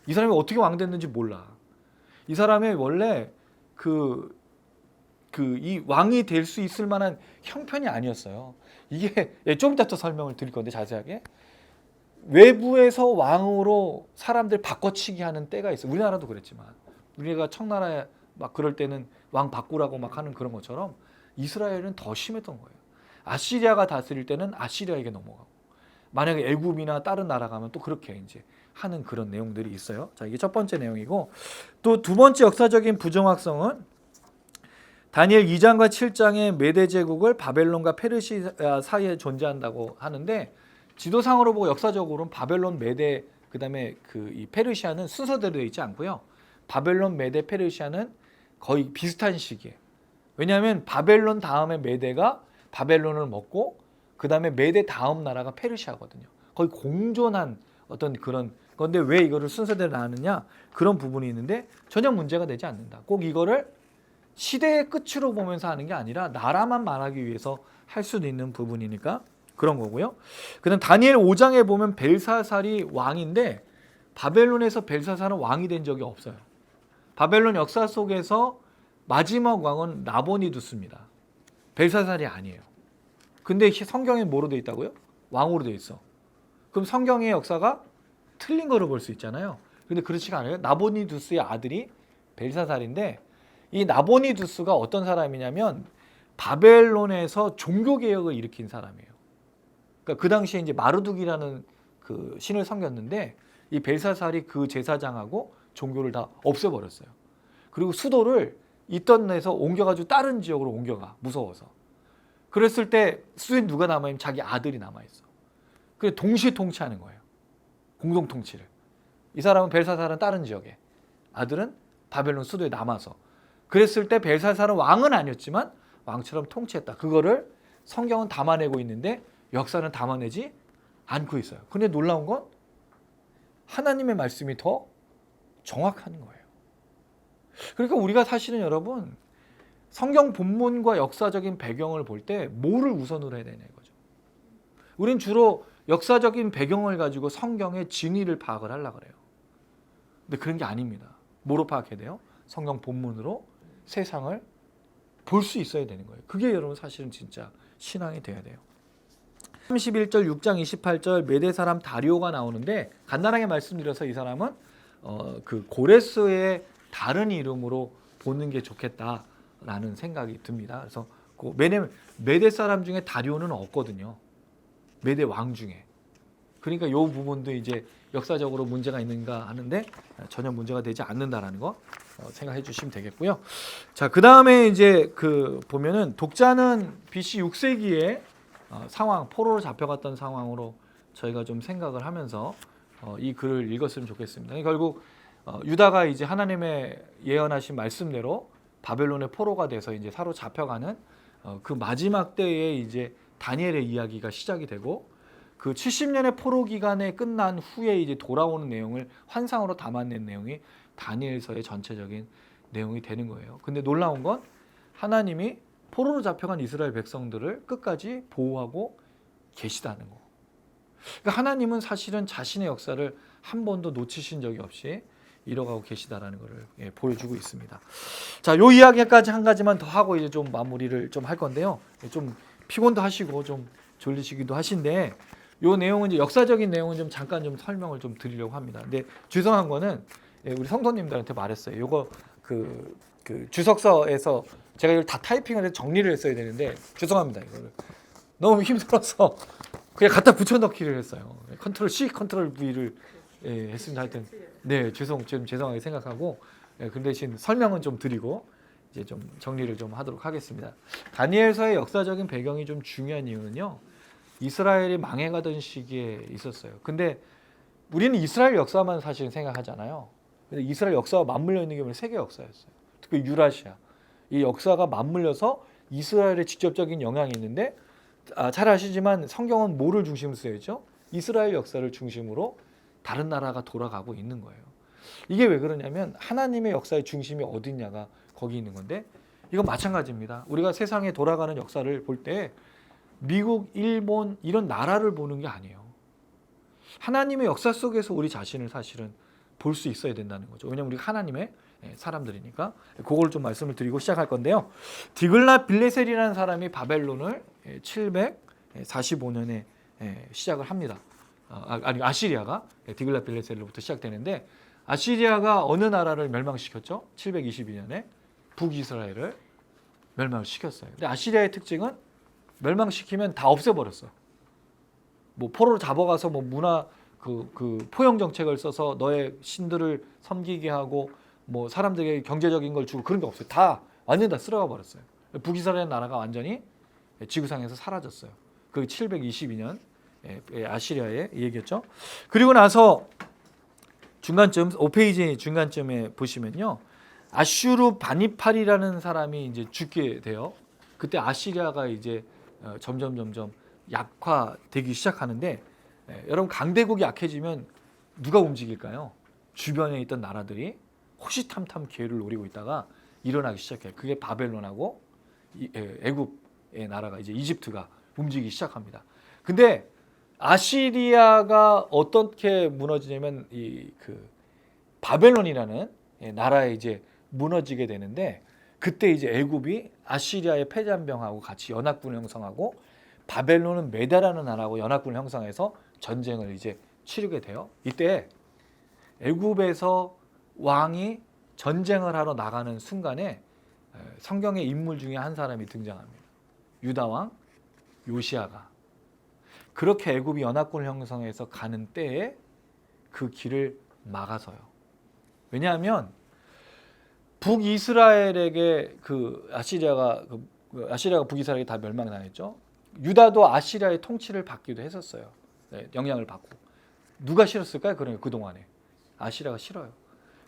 이 사람이 어떻게 왕 됐는지 몰라. 이 사람이 원래 이 왕이 될 수 있을 만한 형편이 아니었어요. 이게 좀 이따 또 설명을 드릴 건데 자세하게. 외부에서 왕으로 사람들 바꿔치기 하는 때가 있어요. 우리나라도 그랬지만 우리가 청나라에 막 그럴 때는 왕 바꾸라고 막 하는 그런 것처럼 이스라엘은 더 심했던 거예요. 아시리아가 다스릴 때는 아시리아에게 넘어가고, 만약에 애굽이나 다른 나라 가면 또 그렇게 이제 하는 그런 내용들이 있어요. 자, 이게 첫 번째 내용이고, 또 두 번째 역사적인 부정확성은 다니엘 2장과 7장의 메대 제국을 바벨론과 페르시아 사이에 존재한다고 하는데, 지도상으로 보고 역사적으로는 바벨론, 메대, 그다음에 이 페르시아는 순서대로 되어 있지 않고요. 바벨론, 메대, 페르시아는 거의 비슷한 시기에. 왜냐하면 바벨론 다음에 메대가 바벨론을 먹고 그다음에 메대 다음 나라가 페르시아거든요. 거의 공존한 어떤 그런 건데 왜 이거를 순서대로 나누느냐, 그런 부분이 있는데 전혀 문제가 되지 않는다. 꼭 이거를 시대의 끝으로 보면서 하는 게 아니라 나라만 말하기 위해서 할 수도 있는 부분이니까 그런 거고요. 그다음 다니엘 5장에 보면 벨사살이 왕인데 바벨론에서 벨사살은 왕이 된 적이 없어요. 바벨론 역사 속에서 마지막 왕은 나보니두스입니다. 벨사살이 아니에요. 근데 성경에 뭐로 돼 있다고요? 왕으로 돼 있어. 그럼 성경의 역사가 틀린 거로 볼 수 있잖아요. 근데 그렇지가 않아요. 나보니두스의 아들이 벨사살인데, 이 나보니두스가 어떤 사람이냐면 바벨론에서 종교 개혁을 일으킨 사람이에요. 그러니까 그 당시에 이제 마르둑이라는 그 신을 섬겼는데 이 벨사살이 그 제사장하고 종교를 다 없애버렸어요. 그리고 수도를 있던 데서 옮겨가지고 다른 지역으로 옮겨가, 무서워서. 그랬을 때 수도에 누가 남아있냐면 자기 아들이 남아있어. 그래서 동시에 통치하는 거예요. 공동 통치를. 이 사람은 벨사살은 다른 지역에, 아들은 바벨론 수도에 남아서. 그랬을 때 벨사살은 왕은 아니었지만 왕처럼 통치했다. 그거를 성경은 담아내고 있는데 역사는 담아내지 않고 있어요. 근데 놀라운 건 하나님의 말씀이 더 정확한 거예요. 그러니까 우리가 사실은 여러분, 성경 본문과 역사적인 배경을 볼 때 뭐를 우선으로 해야 되냐 이거죠. 우린 주로 역사적인 배경을 가지고 성경의 진위를 파악을 하려고 그래요. 근데 그런 게 아닙니다. 뭐로 파악해야 돼요? 성경 본문으로 세상을 볼 수 있어야 되는 거예요. 그게 여러분 사실은 진짜 신앙이 돼야 돼요. 31절 6장 28절 메대 사람 다리오가 나오는데, 간단하게 말씀드려서 이 사람은 그 고레스의 다른 이름으로 보는 게 좋겠다라는 생각이 듭니다. 그래서 메대 사람 중에 다리오는 없거든요. 메대 왕 중에. 그러니까 이 부분도 이제 역사적으로 문제가 있는가 하는데 전혀 문제가 되지 않는다라는 거 생각해 주시면 되겠고요. 자, 그 다음에 이제 보면은 독자는 BC 6세기에 상황, 포로로 잡혀갔던 상황으로 저희가 좀 생각을 하면서 이 글을 읽었으면 좋겠습니다. 결국 유다가 이제 하나님의 예언하신 말씀대로 바벨론의 포로가 돼서 이제 사로잡혀가는 그 마지막 때에 이제 다니엘의 이야기가 시작이 되고, 그 70년의 포로 기간에 끝난 후에 이제 돌아오는 내용을 환상으로 담아낸 내용이 다니엘서의 전체적인 내용이 되는 거예요. 근데 놀라운 건 하나님이 포로로 잡혀간 이스라엘 백성들을 끝까지 보호하고 계시다는 거. 그러니까 하나님은 사실은 자신의 역사를 한 번도 놓치신 적이 없이 이뤄가고 계시다라는 것을 보여주고 있습니다. 자, 요 이야기까지 한 가지만 더 하고 이제 좀 마무리를 좀 할 건데요. 좀 피곤도 하시고 좀 졸리시기도 하신데 요 내용은 이제 역사적인 내용은 좀 잠깐 좀 설명을 좀 드리려고 합니다. 근데 죄송한 거는 우리 성도님들한테 말했어요. 요거 그 주석서에서 제가 이걸 다 타이핑을 해서 정리를 했어야 되는데 죄송합니다. 이거를 너무 힘들어서 그냥 갖다 붙여넣기를 했어요. 컨트롤 C, 컨트롤 V를 했습니다. 하여튼 네, 좀 죄송하게 생각하고 그 대신 설명은 좀 드리고 이제 좀 정리를 좀 하도록 하겠습니다. 다니엘서의 역사적인 배경이 좀 중요한 이유는요. 이스라엘이 망해가던 시기에 있었어요. 근데 우리는 이스라엘 역사만 사실 생각하잖아요. 근데 이스라엘 역사와 맞물려 있는 게 뭐냐면 세계 역사였어요. 특히 유라시아. 이 역사가 맞물려서 이스라엘에 직접적인 영향이 있는데 잘 아시지만 성경은 뭐를 중심으로 쓰여있죠? 이스라엘 역사를 중심으로 다른 나라가 돌아가고 있는 거예요. 이게 왜 그러냐면 하나님의 역사의 중심이 어디 있냐가 거기 있는 건데 이건 마찬가지입니다. 우리가 세상에 돌아가는 역사를 볼 때 미국, 일본 이런 나라를 보는 게 아니에요. 하나님의 역사 속에서 우리 자신을 사실은 볼 수 있어야 된다는 거죠. 왜냐하면 우리가 하나님의 사람들이니까 그걸 좀 말씀을 드리고 시작할 건데요. 디글랏 빌레셀이라는 사람이 바벨론을 745년에 시작을 합니다. 아시리아가 디글랏 빌레셀로부터 시작되는데 아시리아가 어느 나라를 멸망시켰죠? 722년에 북이스라엘을 멸망을 시켰어요. 근데 아시리아의 특징은 멸망시키면 다 없애버렸어. 뭐 포로로 잡아가서 뭐 문화 그 포용 정책을 써서 너의 신들을 섬기게 하고 뭐 사람들에게 경제적인 걸 주고 그런 게 없어요. 다 완전 다 쓸어가 버렸어요. 북이스라엘 나라가 완전히 지구상에서 사라졌어요. 그 722년 아시리아의 얘기였죠. 그리고 나서 중간쯤 5페이지 중간쯤에 보시면요. 아슈르 바니팔이라는 사람이 이제 죽게 돼요. 그때 아시리아가 이제 점점 약화되기 시작하는데 여러분 강대국이 약해지면 누가 움직일까요? 주변에 있던 나라들이 호시탐탐 기회를 노리고 있다가 일어나기 시작해요. 그게 바벨론하고 애굽의 나라가 이제 이집트가 움직이기 시작합니다. 근데 아시리아가 어떻게 무너지냐면 그 바벨론이라는 나라에 이제 무너지게 되는데 그때 이제 애굽이 아시리아의 패잔병하고 같이 연합군을 형성하고 바벨론은 메다라는 나라하고 연합군을 형성해서 전쟁을 이제 치르게 돼요. 이때 애굽에서 왕이 전쟁을 하러 나가는 순간에 성경의 인물 중에 한 사람이 등장합니다. 유다 왕 요시아가 그렇게 애굽이 연합군을 형성해서 가는 때에 그 길을 막아서요. 왜냐하면 북이스라엘에게 아시리아가 북이스라엘에게 다 멸망당했죠. 유다도 아시리아의 통치를 받기도 했었어요. 네, 영향을 받고. 누가 싫었을까요? 그러니까 그동안에 아시리아가 싫어요.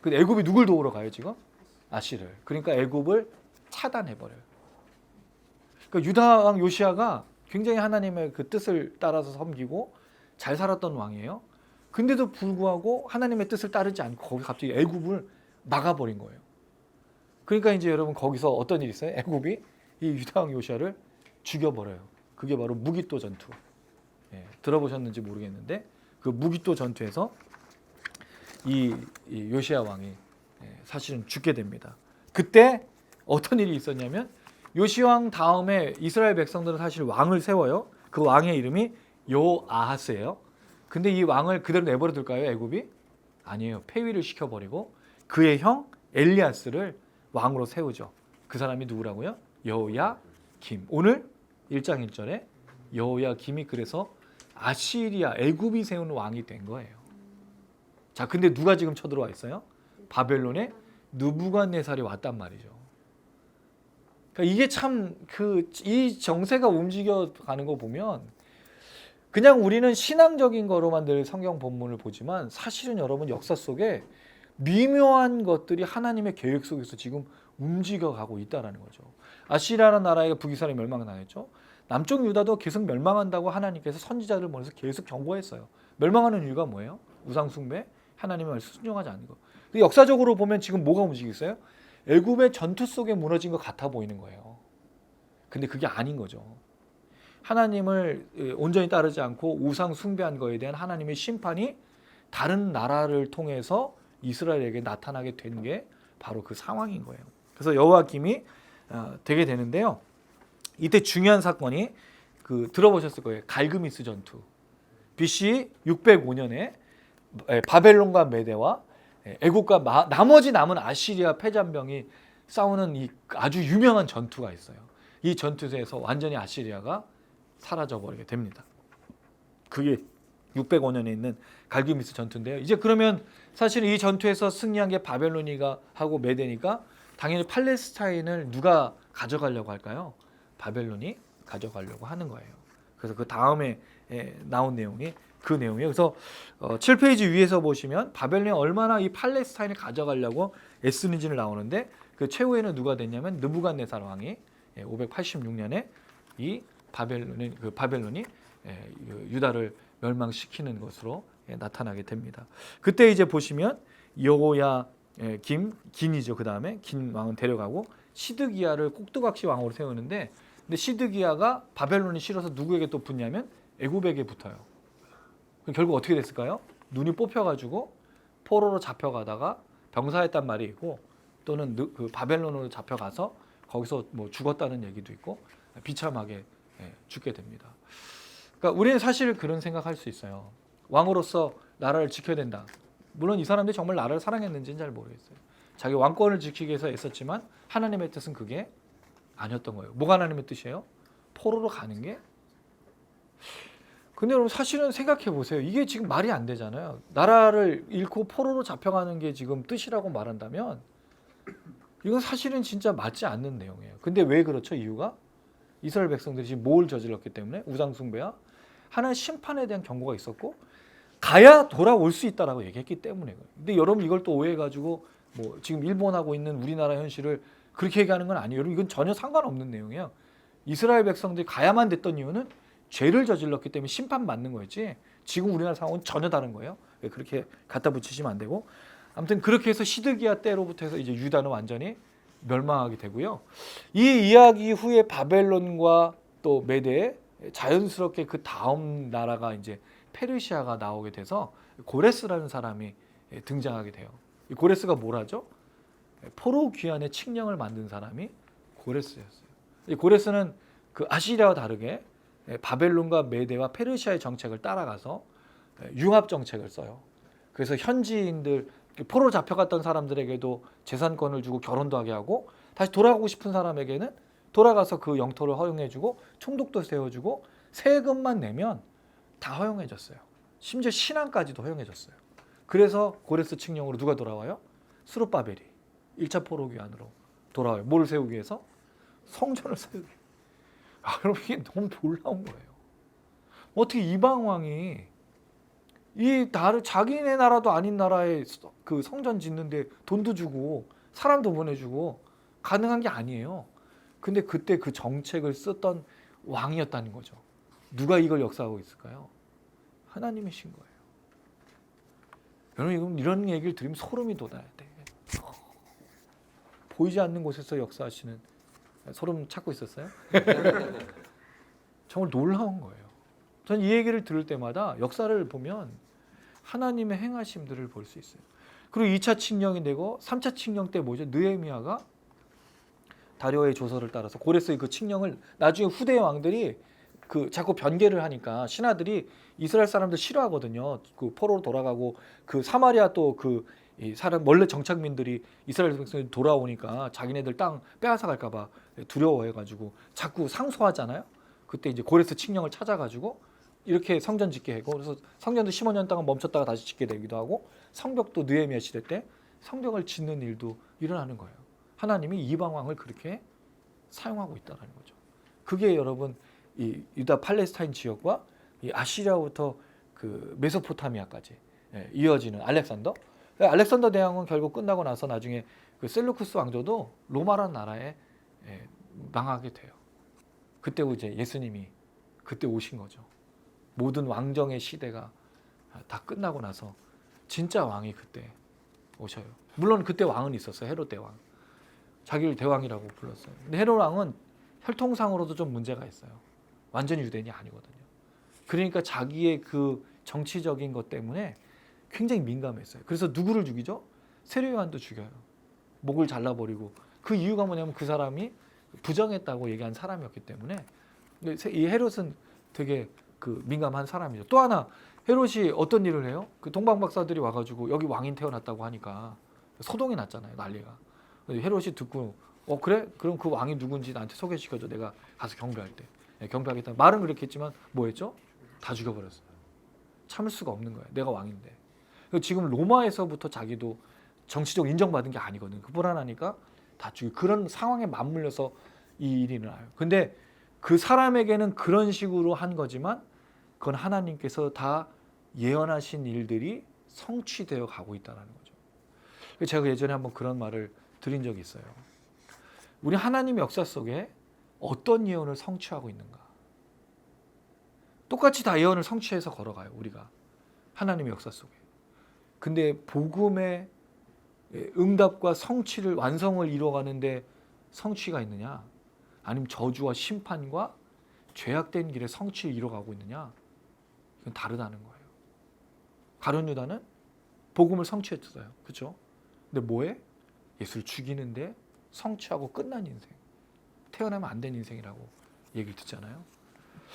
근데 애굽이 누굴 도우러 가요 지금? 아시를. 그러니까 애굽을 차단해버려요. 그러니까 유다 왕 요시아가 굉장히 하나님의 그 뜻을 따라서 섬기고 잘 살았던 왕이에요. 근데도 불구하고 하나님의 뜻을 따르지 않고 거기 갑자기 애굽을 막아버린 거예요. 그러니까 이제 여러분 거기서 어떤 일이 있어요? 애굽이 이 유다 왕 요시아를 죽여버려요. 그게 바로 무기또 전투. 들어보셨는지 모르겠는데 그 무기또 전투에서 이 요시아 왕이 사실은 죽게 됩니다. 그때 어떤 일이 있었냐면 요시아 왕 다음에 이스라엘 백성들은 사실 왕을 세워요. 그 왕의 이름이 요아하스예요. 근데 이 왕을 그대로 내버려 둘까요? 애굽이? 아니에요. 폐위를 시켜버리고 그의 형 엘리아스를 왕으로 세우죠. 그 사람이 누구라고요? 여호야김. 오늘 1장 1절에 여호야김이 그래서 아시리아 애굽이 세운 왕이 된 거예요. 자, 근데 누가 지금 쳐들어와 있어요? 바벨론의 느부갓네살이 왔단 말이죠. 그러니까 이게 참 이 정세가 움직여가는 거 보면 그냥 우리는 신앙적인 거로만 늘 성경 본문을 보지만 사실은 여러분 역사 속에 미묘한 것들이 하나님의 계획 속에서 지금 움직여가고 있다라는 거죠. 아시리아라는 나라에 북이스라엘이 멸망당했죠. 남쪽 유다도 계속 멸망한다고 하나님께서 선지자를 보내서 계속 경고했어요. 멸망하는 이유가 뭐예요? 우상 숭배, 하나님의 말씀 순종하지 않는 거. 근데 역사적으로 보면 지금 뭐가 움직이고 있어요? 애굽의 전투 속에 무너진 것 같아 보이는 거예요. 근데 그게 아닌 거죠. 하나님을 온전히 따르지 않고 우상 숭배한 거에 대한 하나님의 심판이 다른 나라를 통해서 이스라엘에게 나타나게 된 게 바로 그 상황인 거예요. 그래서 여호야김이 되게 되는데요. 이때 중요한 사건이 들어보셨을 거예요. 갈그미스 전투. BC 605년에 바벨론과 메대와 애국과 나머지 남은 아시리아 패잔병이 싸우는 이 아주 유명한 전투가 있어요. 이 전투에서 완전히 아시리아가 사라져버리게 됩니다. 그게 605년에 있는 갈그미스 전투인데요. 이제 그러면 사실 이 전투에서 승리한 게 바벨로니가 하고 메대니까 당연히 팔레스타인을 누가 가져가려고 할까요? 바벨론이 가져가려고 하는 거예요. 그래서 그 다음에 나온 내용이 그 내용이에요. 그래서 7페이지 위에서 보시면 바벨론이 얼마나 이 팔레스타인을 가져가려고 애쓰는지를 나오는데 그 최후에는 누가 됐냐면 느부갓네살 왕이 586년에 이 바벨론이 유다를 멸망시키는 것으로 나타나게 됩니다. 그때 이제 보시면 여호야 긴이죠. 그 다음에 긴 왕은 데려가고 시드기야를 꼭두각시 왕으로 세우는데, 근데 시드기야가 바벨론이 싫어서 누구에게 또 붙냐면 애굽에게 붙어요. 결국 어떻게 됐을까요? 눈이 뽑혀가지고 포로로 잡혀가다가 병사했단 말이 있고, 또는 그 바벨론으로 잡혀가서 거기서 뭐 죽었다는 얘기도 있고 비참하게 죽게 됩니다. 그러니까 우리는 사실 그런 생각할 수 있어요. 왕으로서 나라를 지켜야 된다. 물론 이 사람들이 정말 나라를 사랑했는지는 잘 모르겠어요. 자기 왕권을 지키기 위해서 애썼지만 하나님의 뜻은 그게 아니었던 거예요. 뭐가 하나님의 뜻이에요? 포로로 가는 게? 근데 여러분 사실은 생각해 보세요. 이게 지금 말이 안 되잖아요. 나라를 잃고 포로로 잡혀가는 게 지금 뜻이라고 말한다면 이건 사실은 진짜 맞지 않는 내용이에요. 근데 왜 그렇죠? 이유가 이스라엘 백성들이 지금 뭘 저질렀기 때문에 우상 숭배와 하나님의 심판에 대한 경고가 있었고 가야 돌아올 수 있다라고 얘기했기 때문에. 근데 여러분 이걸 또 오해해가지고 뭐 지금 일본하고 있는 우리나라 현실을 그렇게 얘기하는 건 아니에요. 여러분 이건 전혀 상관없는 내용이에요. 이스라엘 백성들이 가야만 됐던 이유는 죄를 저질렀기 때문에 심판받는 거였지 지금 우리나라 상황은 전혀 다른 거예요. 그렇게 갖다 붙이시면 안 되고, 아무튼 그렇게 해서 시드기야 때로부터 해서 이제 유다는 완전히 멸망하게 되고요. 이 이야기 후에 바벨론과 또 메대 자연스럽게 그 다음 나라가 이제 페르시아가 나오게 돼서 고레스라는 사람이 등장하게 돼요. 이 고레스가 뭘 하죠? 포로 귀환의 칙령을 만든 사람이 고레스였어요. 이 고레스는 그 아시리아와 다르게 바벨론과 메대와 페르시아의 정책을 따라가서 융합 정책을 써요. 그래서 현지인들 포로 잡혀갔던 사람들에게도 재산권을 주고 결혼도 하게 하고, 다시 돌아가고 싶은 사람에게는 돌아가서 그 영토를 허용해주고 총독도 세워주고 세금만 내면 다 허용해줬어요. 심지어 신앙까지도 허용해줬어요. 그래서 고레스 칙령으로 누가 돌아와요? 스룹바벨이 1차 포로 귀환으로 돌아와요. 뭘 세우기 위해서? 성전을 세우기. 여러분 이게 너무 놀라운 거예요. 어떻게 이방 왕이 이 자기네 나라도 아닌 나라에 그 성전 짓는데 돈도 주고 사람도 보내주고 가능한 게 아니에요. 근데 그때 그 정책을 썼던 왕이었다는 거죠. 누가 이걸 역사하고 있을까요? 하나님이신 거예요. 여러분 이런 얘기를 들으면 소름이 돋아야 돼. 보이지 않는 곳에서 역사하시는, 소름 찾고 있었어요? 정말 놀라운 거예요. 전 이 얘기를 들을 때마다 역사를 보면 하나님의 행하심들을 볼 수 있어요. 그리고 2차 칙령이 되고 3차 칙령 때 뭐죠? 느헤미야가 다리오의 조서를 따라서 고레스의 그 칙령을 나중에 후대 왕들이 그 자꾸 변개를 하니까 신하들이 이스라엘 사람들 싫어하거든요. 그 포로로 돌아가고 그 사마리아 또 그 이 사람 원래 정착민들이 이스라엘 백성들이 돌아오니까 자기네들 땅 빼앗아 갈까 봐 두려워해가지고 자꾸 상소하잖아요. 그때 이제 고레스 칙령을 찾아가지고 이렇게 성전 짓게 하고, 그래서 성전도 15년 동안 멈췄다가 다시 짓게 되기도 하고, 성벽도 느헤미야 시대 때 성벽을 짓는 일도 일어나는 거예요. 하나님이 이방 왕을 그렇게 사용하고 있다는 거죠. 그게 여러분 이 유다 팔레스타인 지역과 이 아시리아부터 그 메소포타미아까지 이어지는 알렉산더 대왕은 결국 끝나고 나서 나중에 그 셀루쿠스 왕조도 로마라는 나라에 망하게 돼요. 그때 이제 예수님이 그때 오신 거죠. 모든 왕정의 시대가 다 끝나고 나서 진짜 왕이 그때 오셔요. 물론 그때 왕은 있었어요. 헤롯 대왕. 자기를 대왕이라고 불렀어요. 근데 헤롯 왕은 혈통상으로도 좀 문제가 있어요. 완전히 유대인이 아니거든요. 그러니까 자기의 그 정치적인 것 때문에 굉장히 민감했어요. 그래서 누구를 죽이죠? 세례요한도 죽여요. 목을 잘라버리고. 그 이유가 뭐냐면 그 사람이 부정했다고 얘기한 사람이었기 때문에. 근데 이 헤롯은 되게 그 민감한 사람이죠. 또 하나 헤롯이 어떤 일을 해요? 그 동방 박사들이 와가지고 여기 왕인 태어났다고 하니까 소동이 났잖아요. 난리가. 헤롯이 듣고 그래? 그럼 그 왕이 누군지 나한테 소개시켜줘. 내가 가서 경배할 때. 경배하겠다. 말은 그렇게 했지만 뭐 했죠? 다 죽여버렸어요. 참을 수가 없는 거예요. 내가 왕인데. 지금 로마에서부터 자기도 정치적으로 인정받은 게 아니거든요. 그 불안하니까 다 죽이고 그런 상황에 맞물려서 이 일이 일어나요. 근데 그 사람에게는 그런 식으로 한 거지만 그건 하나님께서 다 예언하신 일들이 성취되어 가고 있다는 거죠. 제가 예전에 한번 그런 말을 드린 적이 있어요. 우리 하나님의 역사 속에 어떤 예언을 성취하고 있는가? 똑같이 다 예언을 성취해서 걸어가요. 우리가 하나님의 역사 속에. 근데 복음의 응답과 성취를 완성을 이루어가는데 성취가 있느냐? 아니면 저주와 심판과 죄악된 길의 성취를 이루어가고 있느냐? 이건 다르다는 거예요. 가룟 유다는 복음을 성취했어요. 그렇죠? 근데 뭐해? 예수를 죽이는데 성취하고 끝난 인생. 태어나면 안 된 인생이라고 얘기를 듣잖아요.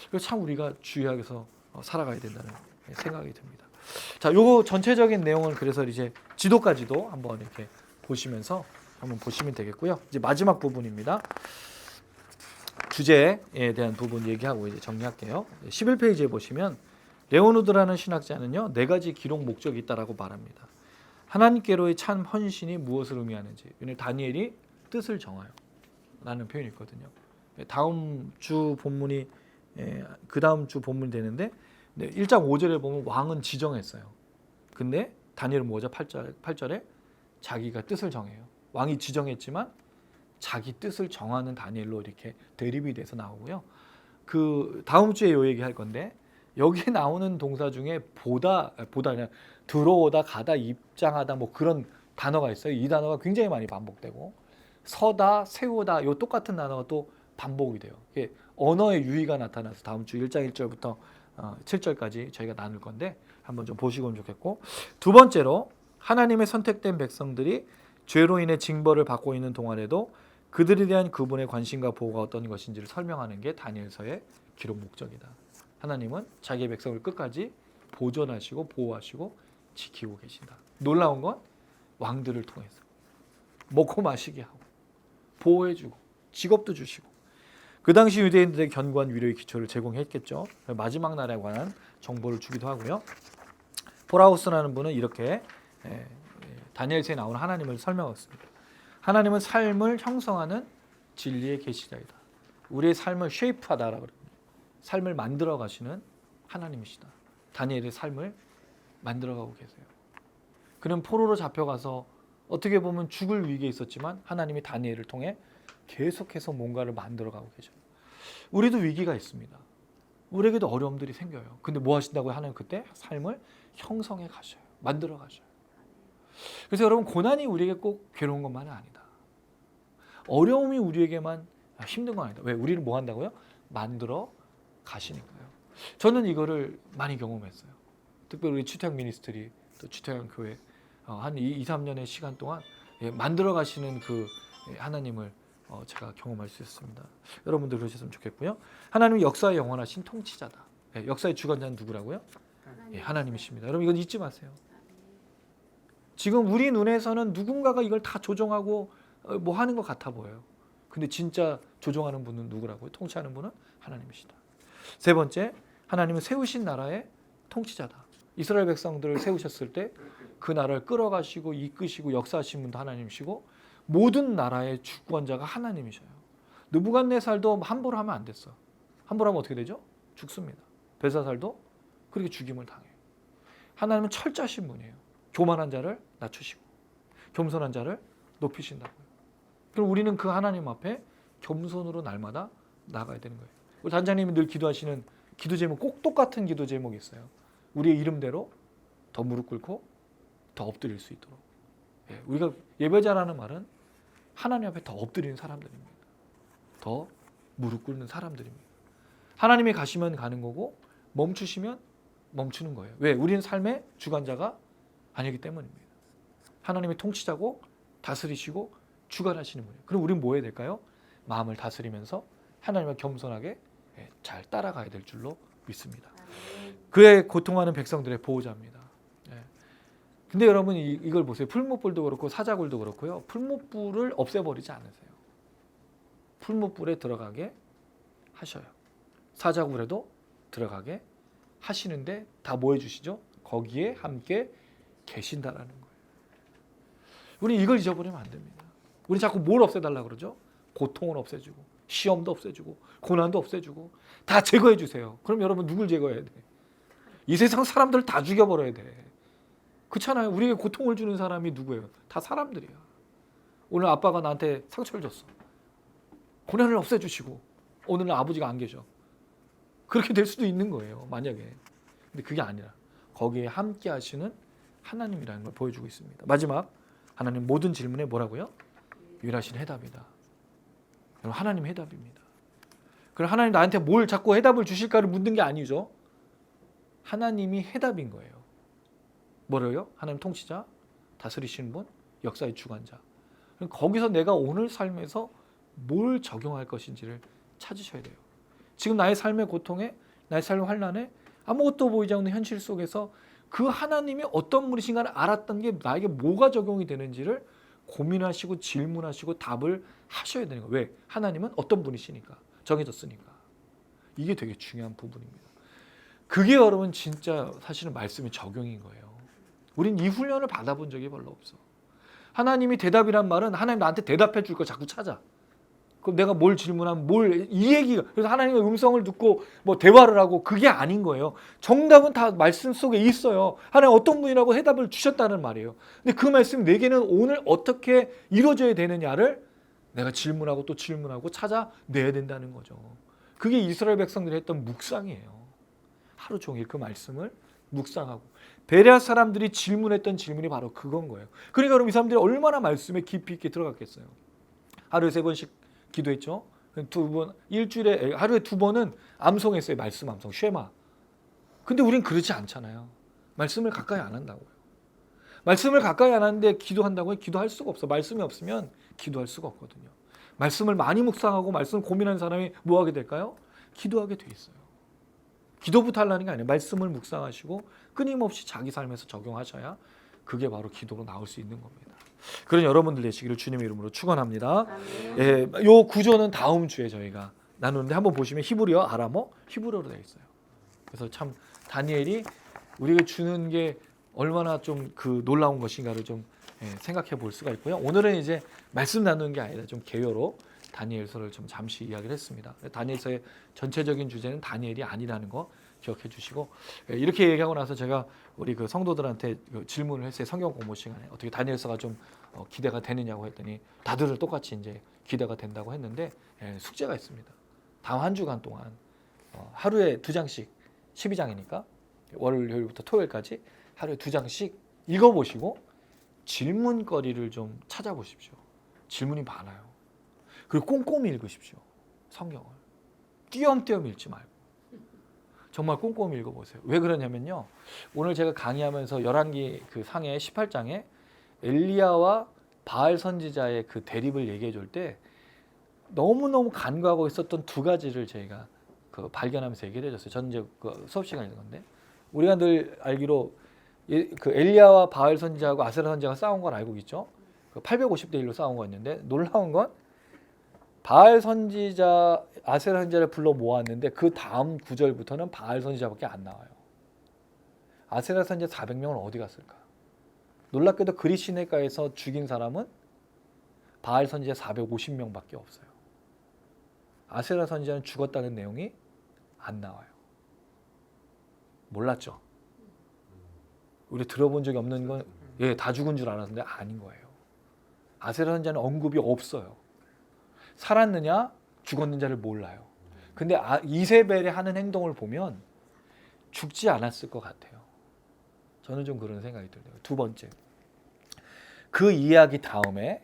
그래서 참 우리가 주의하게서 살아가야 된다는 생각이 듭니다. 자, 요거 전체적인 내용을 그래서 이제 지도까지도 한번 이렇게 보시면서 한번 보시면 되겠고요. 이제 마지막 부분입니다. 주제에 대한 부분 얘기하고 이제 정리할게요. 11페이지에 보시면 레오누드라는 신학자는요, 4가지 기록 목적이 있다라고 말합니다. 하나님께로의 참 헌신이 무엇을 의미하는지, 다니엘이 뜻을 정하여 라는 표현이 있거든요. 다음 주 본문이 그 다음 주 본문이 되는데 1장 5절에 보면 왕은 지정했어요. 근데 다니엘은 뭐죠? 8절에 자기가 뜻을 정해요. 왕이 지정했지만 자기 뜻을 정하는 다니엘로 이렇게 대립이 돼서 나오고요. 그 다음 주에 요 얘기 할 건데 여기 나오는 동사 중에 보다 그냥 들어오다 가다 입장하다 뭐 그런 단어가 있어요. 이 단어가 굉장히 많이 반복되고 서다 세우다 요 똑같은 단어가 또 반복이 돼요. 이게 언어의 유의가 나타나서 다음 주 1장 1절부터 7절까지 저희가 나눌 건데 한번 좀 보시면 좋겠고, 두 번째로 하나님의 선택된 백성들이 죄로 인해 징벌을 받고 있는 동안에도 그들에 대한 그분의 관심과 보호가 어떤 것인지를 설명하는 게 다니엘서의 기록 목적이다. 하나님은 자기의 백성을 끝까지 보존하시고 보호하시고 지키고 계신다. 놀라운 건 왕들을 통해서 먹고 마시게 하고 보호해주고 직업도 주시고 그 당시 유대인들의 견고한 위로의 기초를 제공했겠죠. 마지막 날에 관한 정보를 주기도 하고요. 포라우스라는 분은 이렇게 다니엘서에 나오는 하나님을 설명했습니다. 하나님은 삶을 형성하는 진리의 계시자이다. 우리의 삶을 쉐이프하다라고 그럽니다. 삶을 만들어 가시는 하나님이시다. 다니엘의 삶을 만들어가고 계세요. 그는 포로로 잡혀가서 어떻게 보면 죽을 위기에 있었지만 하나님이 다니엘을 통해 계속해서 뭔가를 만들어가고 계셔요. 우리도 위기가 있습니다. 우리에게도 어려움들이 생겨요. 근데 뭐 하신다고요? 하나님 그때 삶을 형성해 가셔요. 만들어 가셔요. 그래서 여러분 고난이 우리에게 꼭 괴로운 것만은 아니다. 어려움이 우리에게만 힘든 건 아니다. 왜? 우리를 뭐 한다고요? 만들어 가시니까요. 저는 이거를 많이 경험했어요. 특별히 우리 추태영 미니스트리 또 추태영 교회 한 2, 3년의 시간 동안 만들어 가시는 그 하나님을 제가 경험할 수 있었습니다. 여러분들 그러셨으면 좋겠고요. 하나님은 역사의 영원하신 통치자다. 역사의 주관자는 누구라고요? 하나님이십니다. 여러분 이건 잊지 마세요. 지금 우리 눈에서는 누군가가 이걸 다 조종하고 뭐 하는 것 같아 보여요. 근데 진짜 조종하는 분은 누구라고요? 통치하는 분은 하나님이시다. 세 번째, 하나님은 세우신 나라의 통치자다. 이스라엘 백성들을 세우셨을 때 그 나라를 끌어가시고 이끄시고 역사하신 분도 하나님이시고 모든 나라의 주권자가 하나님이셔요. 느부갓네살도 함부로 하면 안 됐어. 함부로 하면 어떻게 되죠? 죽습니다. 벨사살도 그렇게 죽임을 당해요. 하나님은 철저하신 분이에요. 교만한 자를 낮추시고 겸손한 자를 높이신다고요. 그럼 우리는 그 하나님 앞에 겸손으로 날마다 나가야 되는 거예요. 우리 단장님이 늘 기도하시는 기도 제목 꼭 똑같은 기도 제목이 있어요. 우리의 이름대로 더 무릎 꿇고 더 엎드릴 수 있도록. 우리가 예배자라는 말은 하나님 앞에 더 엎드리는 사람들입니다. 더 무릎 꿇는 사람들입니다. 하나님이 가시면 가는 거고 멈추시면 멈추는 거예요. 왜? 우리는 삶의 주관자가 아니기 때문입니다. 하나님이 통치자고 다스리시고 주관하시는 분이에요. 그럼 우리는 뭐 해야 될까요? 마음을 다스리면서 하나님을 겸손하게 잘 따라가야 될 줄로 믿습니다. 그의 고통하는 백성들의 보호자입니다. 근데 여러분 이걸 보세요. 풀무불도 그렇고 사자굴도 그렇고요. 풀무불을 없애버리지 않으세요. 풀무불에 들어가게 하셔요. 사자굴에도 들어가게 하시는데 다 뭐 해주시죠? 거기에 함께 계신다라는 거예요. 우리 이걸 잊어버리면 안 됩니다. 우리 자꾸 뭘 없애달라 그러죠? 고통을 없애주고 시험도 없애주고 고난도 없애주고 다 제거해 주세요. 그럼 여러분 누굴 제거해야 돼? 이 세상 사람들을 다 죽여버려야 돼. 그렇잖아요. 우리에게 고통을 주는 사람이 누구예요? 다 사람들이야. 오늘 아빠가 나한테 상처를 줬어. 고난을 없애주시고 오늘은 아버지가 안 계셔. 그렇게 될 수도 있는 거예요. 만약에. 근데 그게 아니라 거기에 함께 하시는 하나님이라는 걸 보여주고 있습니다. 마지막 하나님 모든 질문에 뭐라고요? 유일하신 해답이다. 여러분 하나님 해답입니다. 그럼 하나님 나한테 뭘 자꾸 해답을 주실까를 묻는 게 아니죠. 하나님이 해답인 거예요. 뭐래요? 하나님 통치자, 다스리시는 분, 역사의 주관자. 그럼 거기서 내가 오늘 삶에서 뭘 적용할 것인지를 찾으셔야 돼요. 지금 나의 삶의 고통에, 나의 삶의 환난에 아무것도 보이지 않는 현실 속에서 그 하나님이 어떤 분이신가를 알았던 게 나에게 뭐가 적용이 되는지를 고민하시고 질문하시고 답을 하셔야 되는 거예요. 왜? 하나님은 어떤 분이시니까. 정해졌으니까. 이게 되게 중요한 부분입니다. 그게 여러분 진짜 사실은 말씀의 적용인 거예요. 우린 이 훈련을 받아본 적이 별로 없어. 하나님이 대답이란 말은 하나님 나한테 대답해 줄 거 자꾸 찾아. 그럼 내가 뭘 질문하면 이 얘기가 그래서 하나님의 음성을 듣고 뭐 대화를 하고 그게 아닌 거예요. 정답은 다 말씀 속에 있어요. 하나님 어떤 분이라고 해답을 주셨다는 말이에요. 근데 그 말씀 내게는 오늘 어떻게 이루어져야 되느냐를 내가 질문하고 또 질문하고 찾아내야 된다는 거죠. 그게 이스라엘 백성들이 했던 묵상이에요. 하루 종일 그 말씀을 묵상하고 베레아 사람들이 질문했던 질문이 바로 그건 거예요. 그러니까 그럼 이 사람들이 얼마나 말씀에 깊이 있게 들어갔겠어요. 하루에 3번씩 기도했죠. 2번 일주일에 하루에 2번은 암송했어요. 말씀 암송 쉐마. 근데 우린 그러지 않잖아요. 말씀을 가까이 안 한다고요. 말씀을 가까이 안 하는데 기도한다고요? 기도할 수가 없어. 말씀이 없으면 기도할 수가 없거든요. 말씀을 많이 묵상하고 말씀을 고민하는 사람이 뭐 하게 될까요? 기도하게 돼 있어요. 기도부터 하려는 게 아니에요. 말씀을 묵상하시고 끊임없이 자기 삶에서 적용하셔야 그게 바로 기도로 나올 수 있는 겁니다. 그런 여러분들 되시기를 주님의 이름으로 축원합니다. 예, 요 구조는 다음 주에 저희가 나누는데 한번 보시면 히브리어, 아람어, 히브리어로 되어 있어요. 그래서 참 다니엘이 우리에게 주는 게 얼마나 좀 그 놀라운 것인가를 좀 생각해 볼 수가 있고요. 오늘은 이제 말씀 나누는 게 아니라 좀 개요로 다니엘서를 좀 잠시 이야기를 했습니다. 다니엘서의 전체적인 주제는 다니엘이 아니라는 거 기억해 주시고 이렇게 얘기하고 나서 제가 우리 그 성도들한테 질문을 했어요. 성경 공부 시간에 어떻게 다니엘서가 좀 기대가 되느냐고 했더니 다들 똑같이 이제 기대가 된다고 했는데 숙제가 있습니다. 다음 한 주간 동안 하루에 2장씩 12장이니까 월요일부터 토요일까지 하루에 2장씩 읽어보시고 질문거리를 좀 찾아보십시오. 질문이 많아요. 그리고 꼼꼼히 읽으십시오. 성경을. 띄엄띄엄 읽지 말고. 정말 꼼꼼히 읽어보세요. 왜 그러냐면요. 오늘 제가 강의하면서 열왕기 그 상해 18장에 엘리야와 바알 선지자의 그 대립을 얘기해 줄 때 너무너무 간과하고 있었던 2가지를 저희가 그 발견하면서 얘기를 해줬어요. 저는 이제 그 수업 시간에 있는 건데 우리가 늘 알기로 그 엘리야와 바알 선지자하고 아세라 선지자가 싸운 걸 알고 있죠. 850대 1로 싸운 거였는데 놀라운 건 바알 선지자, 아세라 선지자를 불러 모았는데 그 다음 구절부터는 바알 선지자밖에 안 나와요. 아세라 선지자 400명은 어디 갔을까? 놀랍게도 그리시네가에서 죽인 사람은 바알 선지자 450명밖에 없어요. 아세라 선지자는 죽었다는 내용이 안 나와요. 몰랐죠? 우리 들어본 적이 없는 건 다 죽은 줄 알았는데 아닌 거예요. 아세라 선지자는 언급이 없어요. 살았느냐 죽었느냐를 몰라요. 근데 이세벨이 하는 행동을 보면 죽지 않았을 것 같아요. 저는 좀 그런 생각이 들어요. 2번째, 그 이야기 다음에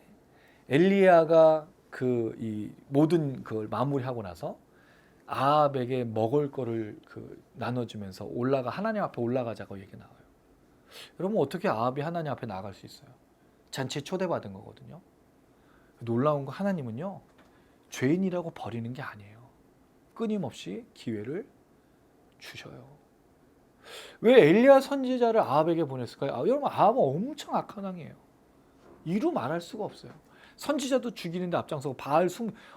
엘리야가 그 이 모든 그걸 마무리하고 나서 아합에게 먹을 거를 그 나눠주면서 하나님 앞에 올라가자고 얘기 나와요. 여러분 어떻게 아합이 하나님 앞에 나아갈 수 있어요? 잔치에 초대받은 거거든요. 놀라운 거 하나님은요 죄인이라고 버리는 게 아니에요. 끊임없이 기회를 주셔요. 왜 엘리야 선지자를 아합에게 보냈을까요? 여러분 아합은 엄청 악한 왕이에요. 이루 말할 수가 없어요. 선지자도 죽이는데 앞장서고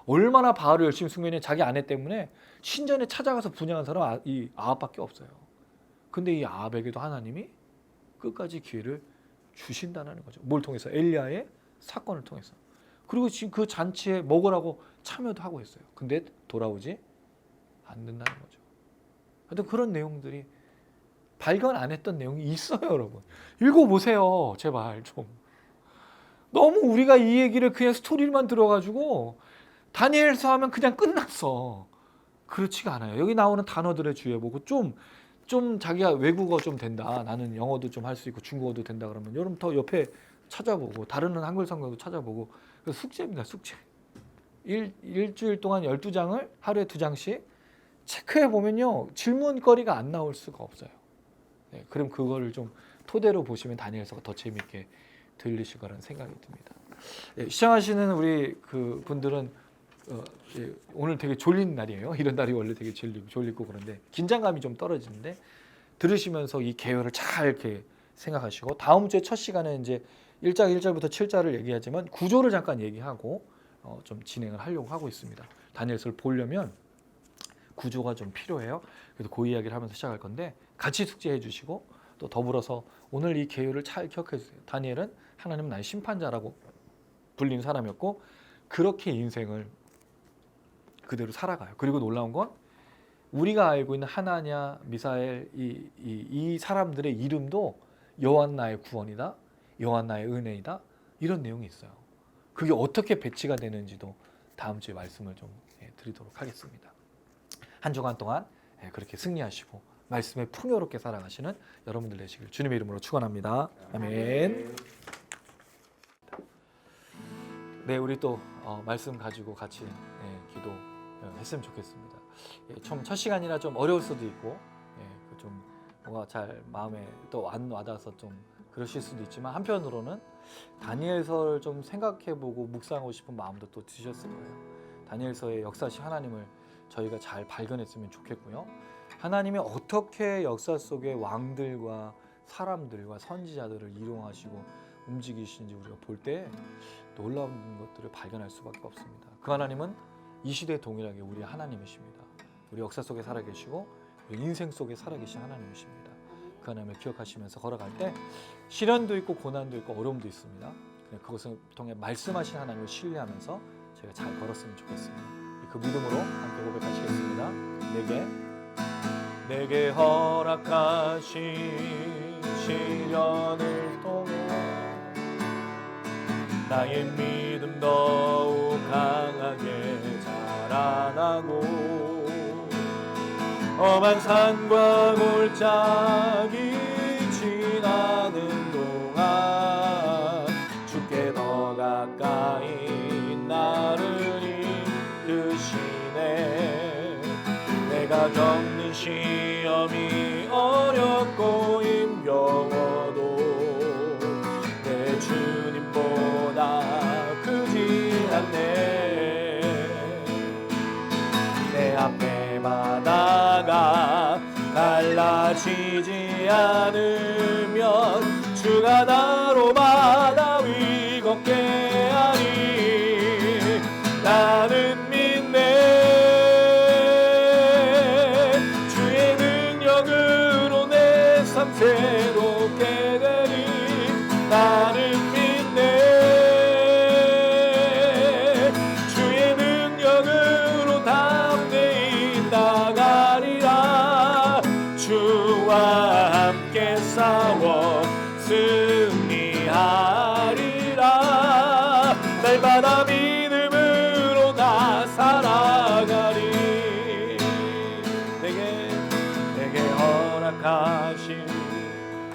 얼마나 바알을 열심히 숭배했냐. 자기 아내 때문에 신전에 찾아가서 분양한 사람 이 아합밖에 없어요. 근데 이 아합에게도 하나님이 끝까지 기회를 주신다는 거죠. 뭘 통해서? 엘리야의 사건을 통해서. 그리고 지금 그 잔치에 먹으라고 참여도 하고 있어요. 근데 돌아오지 않는다는 거죠. 하여튼 그런 내용들이 발견 안 했던 내용이 있어요, 여러분. 읽어보세요, 제발 좀. 너무 우리가 이 얘기를 그냥 스토리만 들어가지고 다니엘서 하면 그냥 끝났어. 그렇지가 않아요. 여기 나오는 단어들의 주의해 보고 좀 자기가 외국어 좀 된다. 나는 영어도 좀 할 수 있고 중국어도 된다 그러면 여러분 더 옆에 찾아보고 다른 한글 성경도 찾아보고 숙제입니다. 숙제. 일주일 동안 12장을 하루에 2장씩 체크해 보면요. 질문거리가 안 나올 수가 없어요. 네, 그럼 그거를 좀 토대로 보시면 다니엘서가 더 재미있게 들리실 거라는 생각이 듭니다. 예, 시청하시는 우리 그 분들은 오늘 되게 졸린 날이에요. 이런 날이 원래 되게 졸리고 그런데 긴장감이 좀 떨어지는데 들으시면서 이 계열을 잘 이렇게 생각하시고 다음 주에 첫 시간에 이제 1장 1절부터 7절을 얘기하지만 구조를 잠깐 얘기하고 좀 진행을 하려고 하고 있습니다. 다니엘서를 보려면 구조가 좀 필요해요. 그래서 그 이야기를 하면서 시작할 건데 같이 숙제해 주시고 또 더불어서 오늘 이 계율을 잘 기억해 주세요. 다니엘은 하나님은 나의 심판자라고 불린 사람이었고 그렇게 인생을 그대로 살아가요. 그리고 놀라운 건 우리가 알고 있는 하나냐, 미사엘 이 사람들의 이름도 여호와 나의 구원이다, 여호와 나의 은혜이다 이런 내용이 있어요. 그게 어떻게 배치가 되는지도 다음 주에 말씀을 좀 드리도록 하겠습니다. 한 주간 동안 그렇게 승리하시고 말씀에 풍요롭게 살아가시는 여러분들 되시길 주님의 이름으로 축원합니다. 아멘. 네, 우리 또 말씀 가지고 같이 기도했으면 좋겠습니다. 처음 첫 시간이라 좀 어려울 수도 있고 좀 뭔가 잘 마음에 또 안 와닿아서 좀 그러실 수도 있지만 한편으로는 다니엘서를 좀 생각해보고 묵상하고 싶은 마음도 또 드셨을 거예요. 다니엘서의 역사시 하나님을 저희가 잘 발견했으면 좋겠고요. 하나님이 어떻게 역사 속의 왕들과 사람들과 선지자들을 이용하시고 움직이시는지 우리가 볼 때 놀라운 것들을 발견할 수밖에 없습니다. 그 하나님은 이 시대에 동일하게 우리의 하나님이십니다. 우리 역사 속에 살아계시고 우리 인생 속에 살아계신 하나님이십니다. 그 하나님을 기억하시면서 걸어갈 때 시련도 있고 고난도 있고 어려움도 있습니다. 그것을 통해 말씀하신 하나님을 신뢰하면서 저희가 잘 걸었으면 좋겠습니다. 그 믿음으로 함께 고백하시겠습니다. 내게 허락하신 시련을 통해 나의 믿음 더욱 강하게 자라나고 험한 산과 골짜기 지나는 동안 주께 더 가까이 나를 이끄시네. 내가 겪는 시험이 어렵고 힘겨워도 내 주님보다 크지 않네. 내 앞에 바다가 갈라지지 않으면 주가 나로 바다 위 걷게 하니 나는 믿네. 주의 능력으로 내 삶 새롭게 되니 나는 믿네. 주의 능력으로 담대히 나가리라. 주와 함께 싸워 승리하리라. 날마다 믿음으로 나 살아가리. 내게 허락하신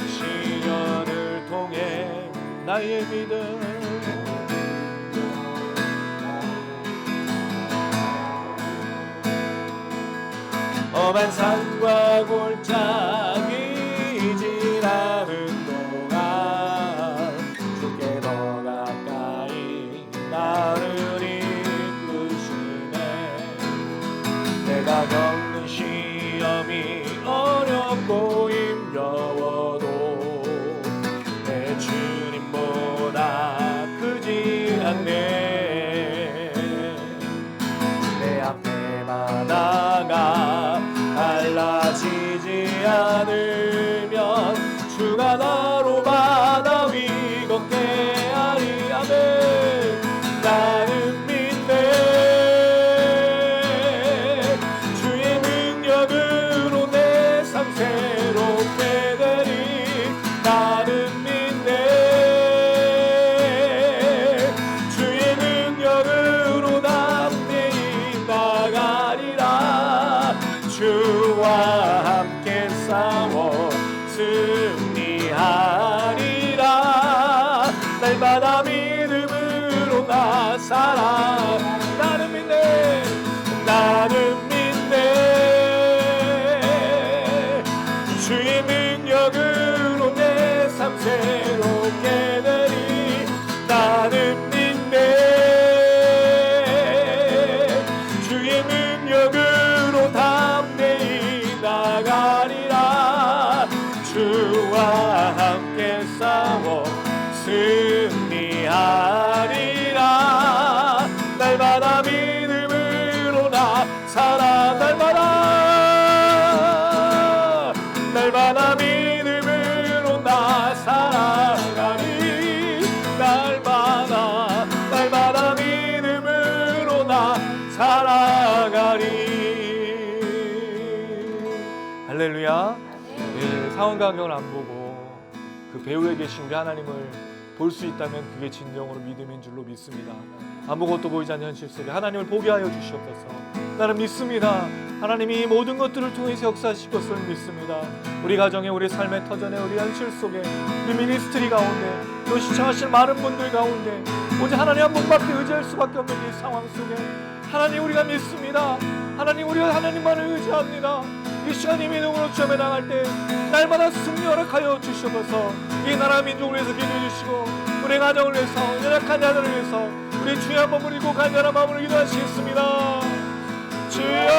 시련을 통해 나의 믿음 험한 산과 골짜기 지나는 동안 주께 더 가까이 나를 이끄시네. 내가 겪는 시험이 어렵고 힘겨워도 내 주님보다 크지 않네. 내 앞에 바다가 갈라지지 않으면 주가 나로 바다 위 걷게 하리. 아멘. 나는 믿네. 주의 능력으로 내 삶 새롭게 되리. 나는 믿네. 주의 능력으로 담대히 나가리라. 주와 함께 싸워 승리하리라. 날마다 믿음으로 나 살아. 나는 믿네. 나는 믿네. 주의 능력으로 내 삶 새롭게 되리. 나는 믿네. 주의 능력으로 담대히 나가리라. 주와 함께 싸워 승리하리라. 날마다 믿음으로 나 살아. 날마다 믿음으로 나 살아가리. 날마다 믿음으로 나 살아가리. 할렐루야. 예, 상황 가격을 안 보고 그 배후에 계신 우리 하나님을 볼 수 있다면 그게 진정으로 믿음인 줄로 믿습니다. 아무것도 보이지 않는 현실 속에 하나님을 보게 하여 주시옵소서. 나는 믿습니다. 하나님이 이 모든 것들을 통해서 역사하실 것을 믿습니다. 우리 가정에, 우리 삶의 터전에, 우리 현실 속에, 우리 미니스트리 가운데, 또 시청하실 많은 분들 가운데 오직 하나님 한 분밖에 의지할 수밖에 없는 이 상황 속에 하나님 우리가 믿습니다. 하나님 우리가 하나님만을 의지합니다. 이 시간 이 믿음으로 점에 나갈 때 날마다 승리 허락하여 주시옵소서. 이 나라 민족을 위해서 기도해 주시고 우리 가정을 위해서, 연약한 자들을 위해서 우리 주여 한번 부르고 간절한 마음으로 기도하시겠습니다. 주여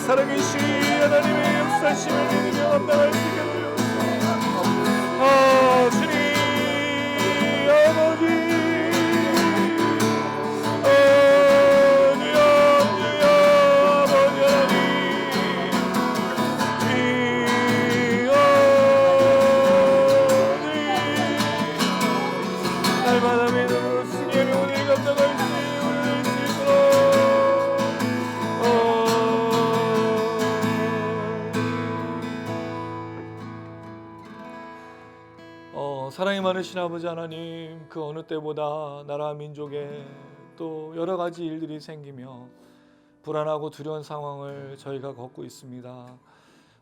살아계신 하나님의 역사심을 믿으며 감당할 수 있게 도와주옵소서. 주님 아버지, 주여 아버지 하나님, 주여 날마다 믿음으로 승리하며 오늘 감당할 수 사랑이 많으신 아버지 하나님, 그 어느 때보다 나라 민족에 또 여러 가지 일들이 생기며 불안하고 두려운 상황을 저희가 겪고 있습니다.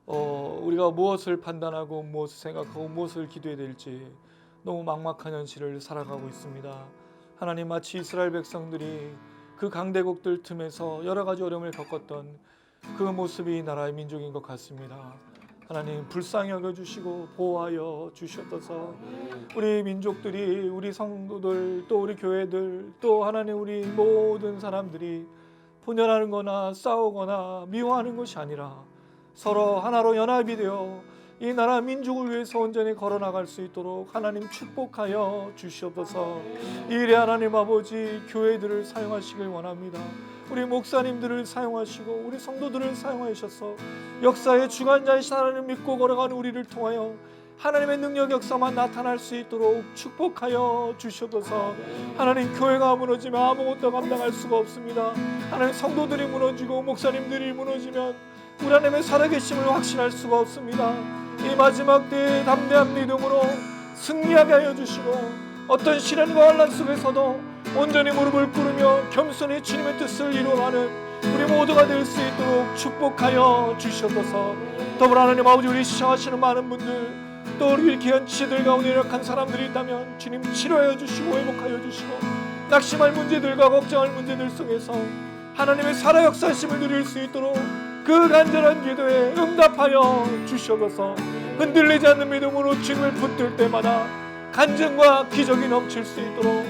우리가 무엇을 판단하고 무엇을 생각하고 무엇을 기도해야 될지 너무 막막한 현실을 살아가고 있습니다. 하나님, 마치 이스라엘 백성들이 그 강대국들 틈에서 여러 가지 어려움을 겪었던 그 모습이 나라의 민족인 것 같습니다. 하나님 불쌍히 여겨주시고 보호하여 주시옵소서. 우리 민족들이, 우리 성도들, 또 우리 교회들, 또 하나님 우리 모든 사람들이 분열하는 거나 싸우거나 미워하는 것이 아니라 서로 하나로 연합이 되어 이 나라 민족을 위해서 온전히 걸어나갈 수 있도록 하나님 축복하여 주시옵소서. 이 일에 하나님 아버지 교회들을 사용하시길 원합니다. 우리 목사님들을 사용하시고 우리 성도들을 사용하셔서 역사의 주관자이신 하나님 믿고 걸어가는 우리를 통하여 하나님의 능력 역사만 나타날 수 있도록 축복하여 주시옵소서. 하나님 교회가 무너지면 아무것도 감당할 수가 없습니다. 하나님 성도들이 무너지고 목사님들이 무너지면 우리 하나님의 살아계심을 확신할 수가 없습니다. 이 마지막 때에 담대한 믿음으로 승리하게 하여 주시고 어떤 시련과 환난 속에서도 온전히 무릎을 꿇으며 겸손히 주님의 뜻을 이루어가는 우리 모두가 될 수 있도록 축복하여 주시옵소서. 더불어 하나님 아버지 우리 시청하시는 많은 분들 또 우리 귀한 지체들 가운데 연약한 사람들이 있다면 주님 치료하여 주시고 회복하여 주시고 낙심할 문제들과 걱정할 문제들 속에서 하나님의 살아 역사심을 누릴 수 있도록 그 간절한 기도에 응답하여 주시옵소서. 흔들리지 않는 믿음으로 주님을 붙들 때마다 간증과 기적이 넘칠 수 있도록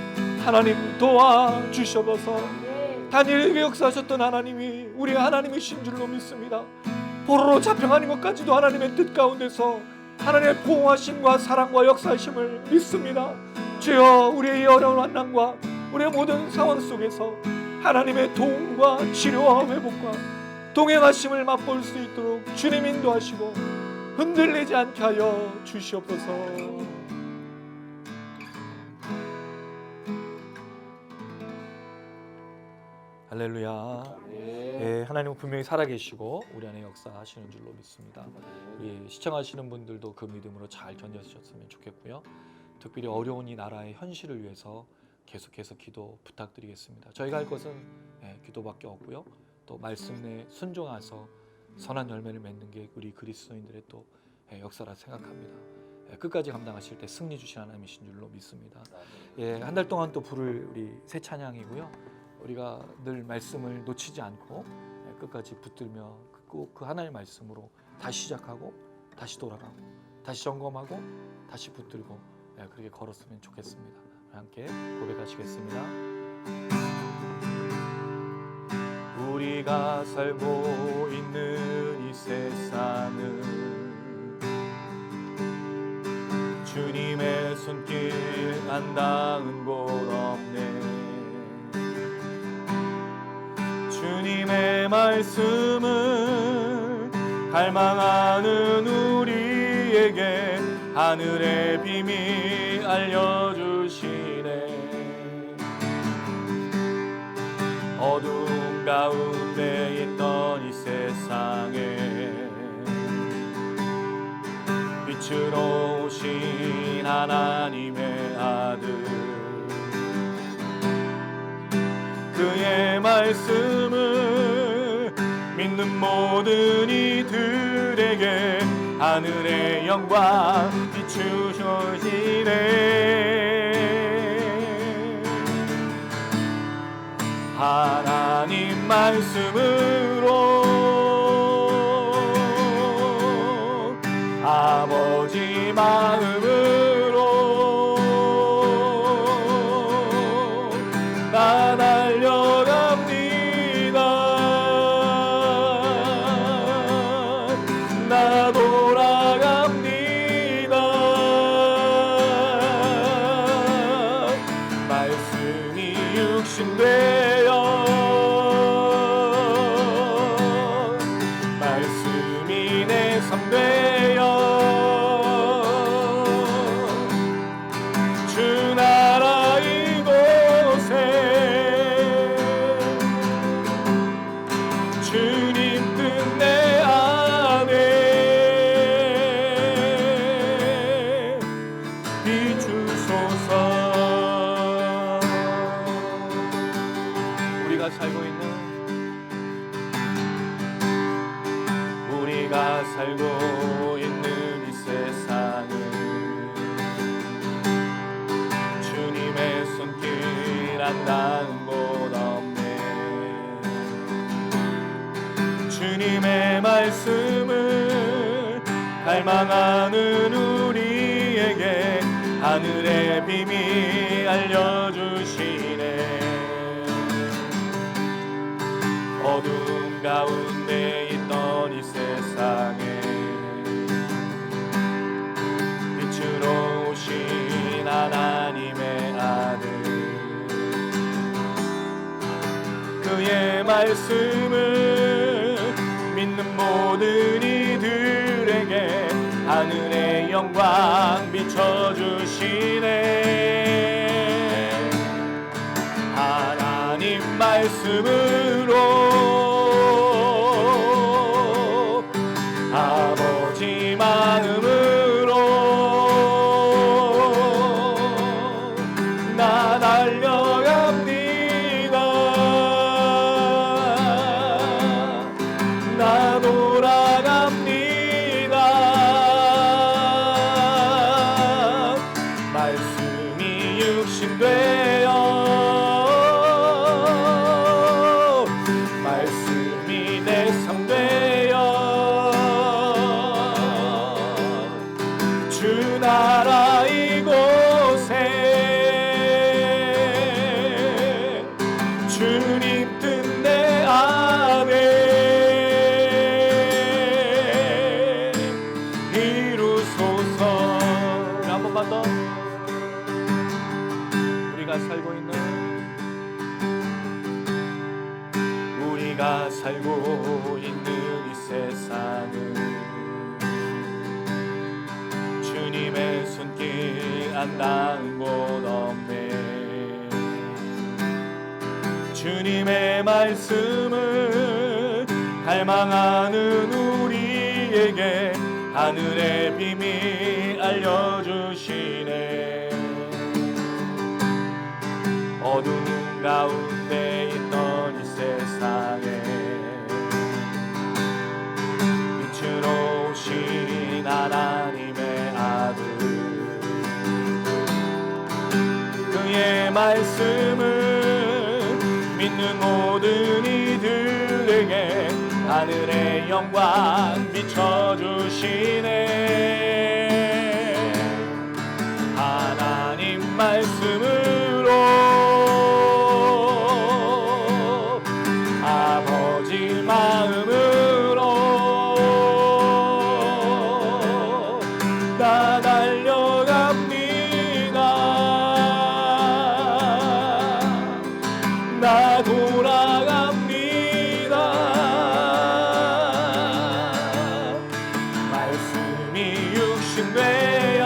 하나님 도와주시옵소서. 다니엘에게 역사하셨던 하나님이 우리 하나님이신 줄로 믿습니다. 포로로 잡혀가는 것까지도 하나님의 뜻 가운데서 하나님의 보호하심과 사랑과 역사하심을 믿습니다. 주여 우리의 이 어려운 환난과 우리의 모든 상황 속에서 하나님의 도움과 치료와 회복과 동행하심을 맛볼 수 있도록 주님 인도하시고 흔들리지 않게 하여 주시옵소서. 할렐루야. 예, 하나님은 분명히 살아계시고 우리 안에 역사하시는 줄로 믿습니다. 우리 시청하시는 분들도 그 믿음으로 잘 견뎌주셨으면 좋겠고요. 특별히 어려운 이 나라의 현실을 위해서 계속해서 기도 부탁드리겠습니다. 저희가 할 것은 기도밖에 없고요. 또 말씀에 순종해서 선한 열매를 맺는 게 우리 그리스도인들의 또 역사라 생각합니다. 끝까지 감당하실 때 승리 주신 하나님이신 줄로 믿습니다. 한 달 동안 또 부를 우리 새 찬양이고요. 우리가 늘 말씀을 놓치지 않고 끝까지 붙들며 꼭 그 하나님의 말씀으로 다시 시작하고 다시 돌아가고 다시 점검하고 다시 붙들고 그렇게 걸었으면 좋겠습니다. 함께 고백하시겠습니다. 우리가 살고 있는 이 세상은 주님의 손길 안 닿은 곳 없네. 주님의 말씀을 갈망하는 우리에게 하늘의 비밀 알려주시네. 어두운 가운데 있던 이 세상에 빛으로 오신 하나님의 아들 그의 말씀을 믿는 모든 이들에게 하늘의 영광 비추셔지네. 하나님 말씀으로 아버지 마음으로 나 달려갑니다. 나 돌아갑니다. 말씀이 육신되어 말씀이 내 삶 되어 주 나라 이곳에 주님 뜻 내 안에 비추소서. 우리가 살고 있는 이 세상은 주님의 손길 안 닿은 곳 없네. 주님의 말씀을 갈망하는 우리에게 하늘의 비밀 알려주시네. 어두운 가운데 있던 이 세상에 빛으로 오신 하나님의 아들, 그의 말씀을 믿는 모든 이들에게 하늘의 영광 비춰주시네. 하나님 말씀으로 아버지 마음으로 나 달려갑니다. 나 돌아갑니다. 말씀이 육신 되어 말씀이 내 삶 되어 주 나라 이곳에 주님 뜻 내 안에 이루소서. 한 번만 더. 우리가 살고 있는 이 세상은 주님의 손길 안 닿은 곳 없네. 주님의 말씀을 갈망하는 우리에게 하늘의 비밀 알려주시네. 어두운 가운데 있던 이 세상에 빛으로 오신 하나님의 아들, 그의 말씀을 믿는 모든 이들에게 하늘의 영광 비춰주시네. 하나님 말씀으로 아버지 마음으로 나 달려갑니다. 나 돌아갑니다. 말씀이 육신 되어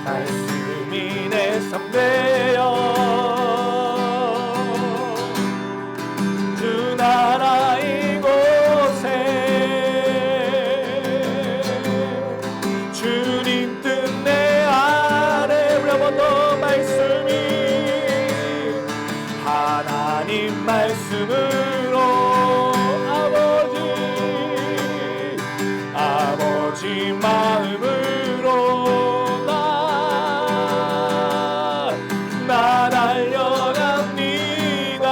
말씀이 내 삶 되어 주 나라 이곳에 주님 뜻 내 안에. 우리 한 번 더. 말씀이 하나님 말씀으로 아버지 마음으로 나 달려갑니다.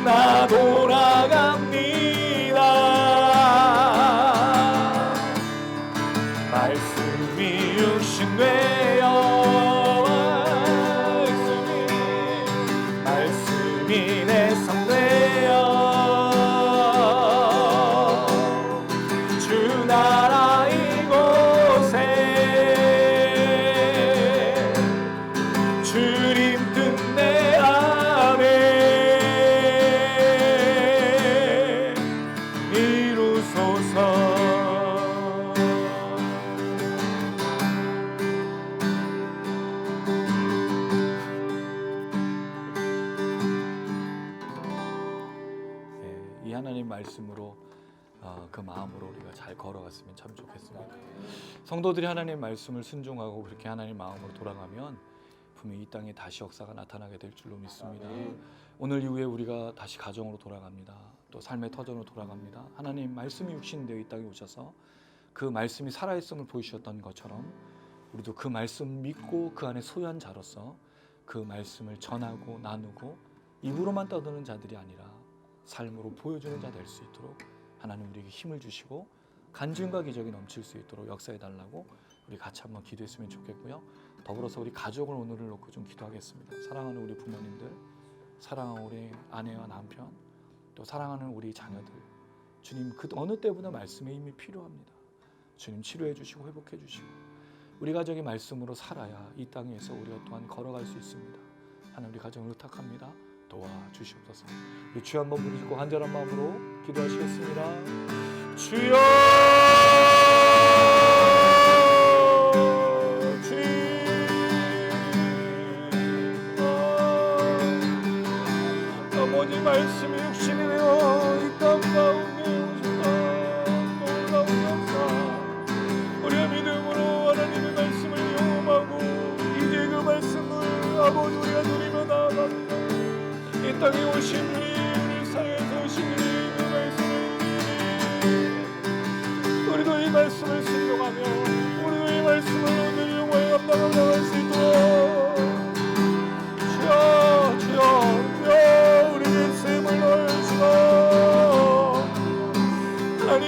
나 돌아갑니다. 말씀이 육신 되어 말씀이 내 삶 되어 주 나라 이곳에 주님 뜻 내 안에 이루소서. 이 하나님 말씀으로 그 마음으로 우리가 잘 걸어갔으면 참 좋겠습니다. 성도들이 하나님 말씀을 순종하고 그렇게 하나님 마음으로 돌아가면 분명히 이 땅에 다시 역사가 나타나게 될 줄로 믿습니다. 오늘 이후에 우리가 다시 가정으로 돌아갑니다. 또 삶의 터전으로 돌아갑니다. 하나님 말씀이 육신되어 이 땅에 오셔서 그 말씀이 살아있음을 보이셨던 것처럼 우리도 그 말씀 믿고 그 안에 소유한 자로서 그 말씀을 전하고 나누고 입으로만 떠드는 자들이 아니라 삶으로 보여주는 자 될 수 있도록 하나님 우리에게 힘을 주시고 간증과 기적이 넘칠 수 있도록 역사해 달라고 우리 같이 한번 기도했으면 좋겠고요. 더불어서 우리 가족을 오늘을 놓고 좀 기도하겠습니다. 사랑하는 우리 부모님들, 사랑하는 우리 아내와 남편, 또 사랑하는 우리 자녀들, 주님 그 어느 때보다 말씀의 힘이 필요합니다. 주님 치료해 주시고 회복해 주시고 우리 가족이 말씀으로 살아야 이 땅에서 우리가 또한 걸어갈 수 있습니다. 하나님 우리 가정을 의탁합니다. 도와주시옵소서. 우리 주여 한번 부르시고 간절한 마음으로 기도하시겠습니다. 주여 아버지 말씀이 육신이 되어 이 땅 가운데 오셨다. 놀라운 역사 우리의 믿음으로 하나님의 말씀을 경험하고 이제 그 말씀을 아버지 우리가 누리며 나아갑니다. 이 땅에 오신 우리 사회에서 오신 그 말씀을 우리도 이 말씀을 순종하며 우리도 이 말씀을 오늘 영광의 감당을 나갈 수 있도록 주여 주여 우리의 셈을 넣어주시고 하나님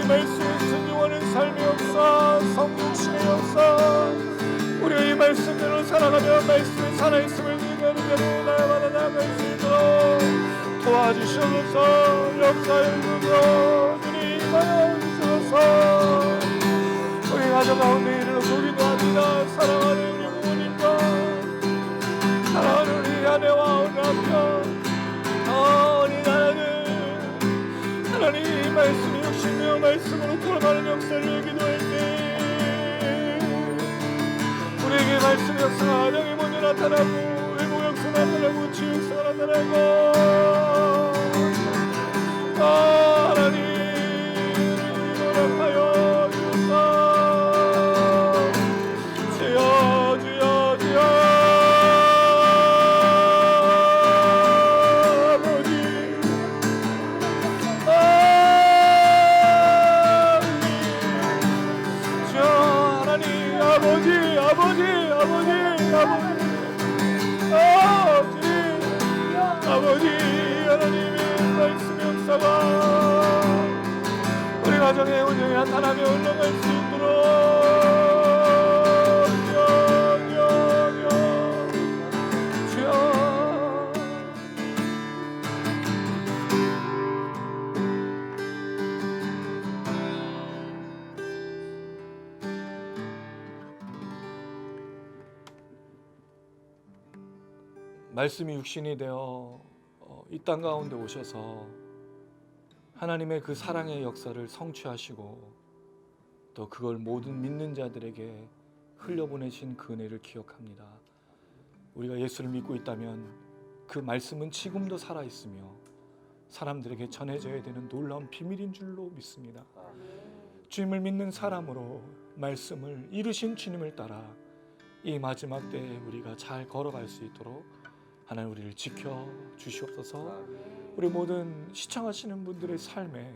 말씀에 순종하는 삶의 역사 성육신의 역사 우리가 이 말씀대로 살아가며 말씀에 살아있음을 느끼는 대로 날마다 나아갈 수 있도록 도와주시옵소서. 역사의 주여 주님 임하여 주시옵소서. 우리 가정 가운데 이르러 기도합니다. 사랑하는 우리 부모님과 사랑하는 우리 아내와 우리 남편 우리 아들 하나님 말씀이 욕심며 말씀으로 돌아가는 역사를 기도할 때 우리에게 말씀 역사가 가정에 먼저 나타나고 외모 역사 나타나고 치유 역사가 나타나고 하나님 허락하여 주옵소서. 주여 주여 주여 아버지 하나님의 말씀 역사가 우리 가정에 온전히 나타나며 흘러갈 수 있도록 주여 말씀이 육신이 되어 이 땅 가운데 오셔서 하나님의 그 사랑의 역사를 성취하시고 또 그걸 모든 믿는 자들에게 흘려보내신 그 은혜를 기억합니다. 우리가 예수를 믿고 있다면 그 말씀은 지금도 살아있으며 사람들에게 전해져야 되는 놀라운 비밀인 줄로 믿습니다. 주님을 믿는 사람으로 말씀을 이루신 주님을 따라 이 마지막 때에 우리가 잘 걸어갈 수 있도록 하나님 우리를 지켜 주시옵소서. 우리 모든 시청하시는 분들의 삶에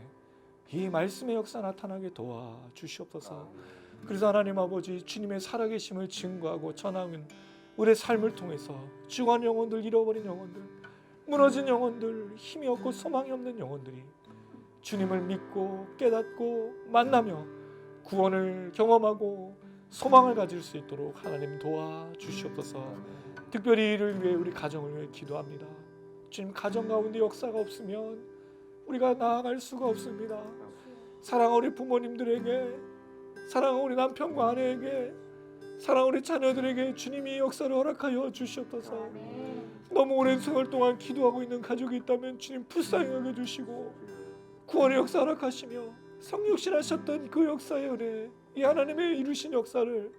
이 말씀의 역사 나타나게 도와 주시옵소서. 그래서 하나님 아버지 주님의 살아계심을 증거하고 전하는 우리의 삶을 통해서 죽은 영혼들, 잃어버린 영혼들, 무너진 영혼들, 힘이 없고 소망이 없는 영혼들이 주님을 믿고 깨닫고 만나며 구원을 경험하고 소망을 가질 수 있도록 하나님 도와 주시옵소서. 특별히 이를 위해 우리 가정을 위해 기도합니다. 주님 가정 가운데 역사가 없으면 우리가 나아갈 수가 없습니다. 사랑하는 우리 부모님들에게, 사랑하는 우리 남편과 아내에게, 사랑하는 우리 자녀들에게 주님이 역사를 허락하여 주시옵소서. 너무 오랜 세월 동안 기도하고 있는 가족이 있다면 주님 불쌍히 여겨주시고 구원의 역사 허락하시며 성육신하셨던 그 역사의 은혜, 이 하나님의 이루신 역사를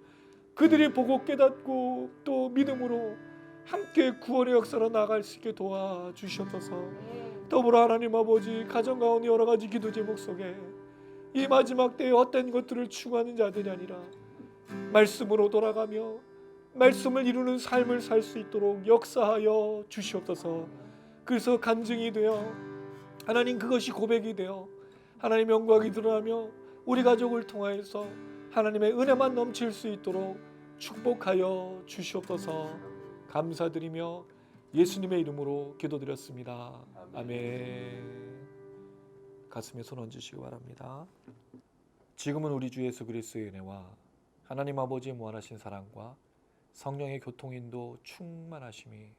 그들이 보고 깨닫고 또 믿음으로 함께 구원의 역사로 나아갈 수 있게 도와주시옵소서. 더불어 하나님 아버지 가정 가운데 여러 가지 기도 제목 속에 이 마지막 때에 헛된 것들을 추구하는 자들이 아니라 말씀으로 돌아가며 말씀을 이루는 삶을 살 수 있도록 역사하여 주시옵소서. 그래서 간증이 되어 하나님 그것이 고백이 되어 하나님 영광이 드러나며 우리 가족을 통하여서 하나님의 은혜만 넘칠 수 있도록 축복하여 주시옵소서. 감사드리며 예수님의 이름으로 기도드렸습니다. 아멘. 가슴에 손 얹으시기 바랍니다. 지금은 우리 주 예수 그리스도의 은혜와 하나님 아버지의 무한하신 사랑과 성령의 교통인도 충만하심이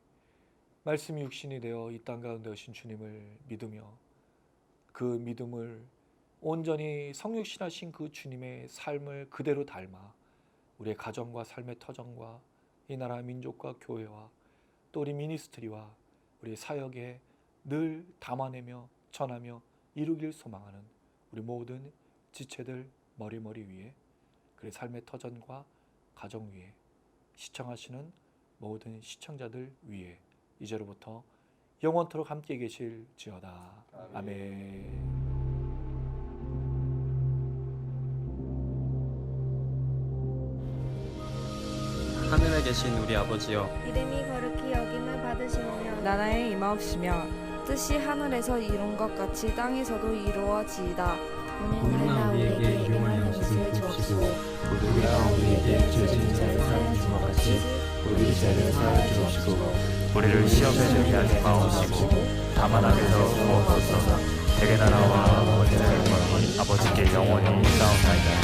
말씀이 육신이 되어 이 땅 가운데 오신 주님을 믿으며 그 믿음을 온전히 성육신하신 그 주님의 삶을 그대로 닮아 우리의 가정과 삶의 터전과 이 나라 민족과 교회와 또 우리 미니스트리와 우리 사역에 늘 담아내며 전하며 이루길 소망하는 우리 모든 지체들 머리 위에 그의 삶의 터전과 가정 위에 시청하시는 모든 시청자들 위에 이제로부터 영원토록 함께 계실지어다. 아멘. 하늘에 계신 우리 아버지여, 이름이 거룩히 여김을 받으시오며 나라의 임하옵시며 뜻이 하늘에서 이룬 것 같이 땅에서도 이루어지이다. 오늘날 우리에게 일용할 양식을 주옵시고 우리가 우리에게 죄 지은 자를 사하여 준 것 같이 우리 죄를 사하여 주옵시고 우리를 시험에 들게 하지 마옵시고 다만 악에서 구하옵소서. 대개 나라와 원죄와 영광이 아버지께 영원히 있사옵나이다.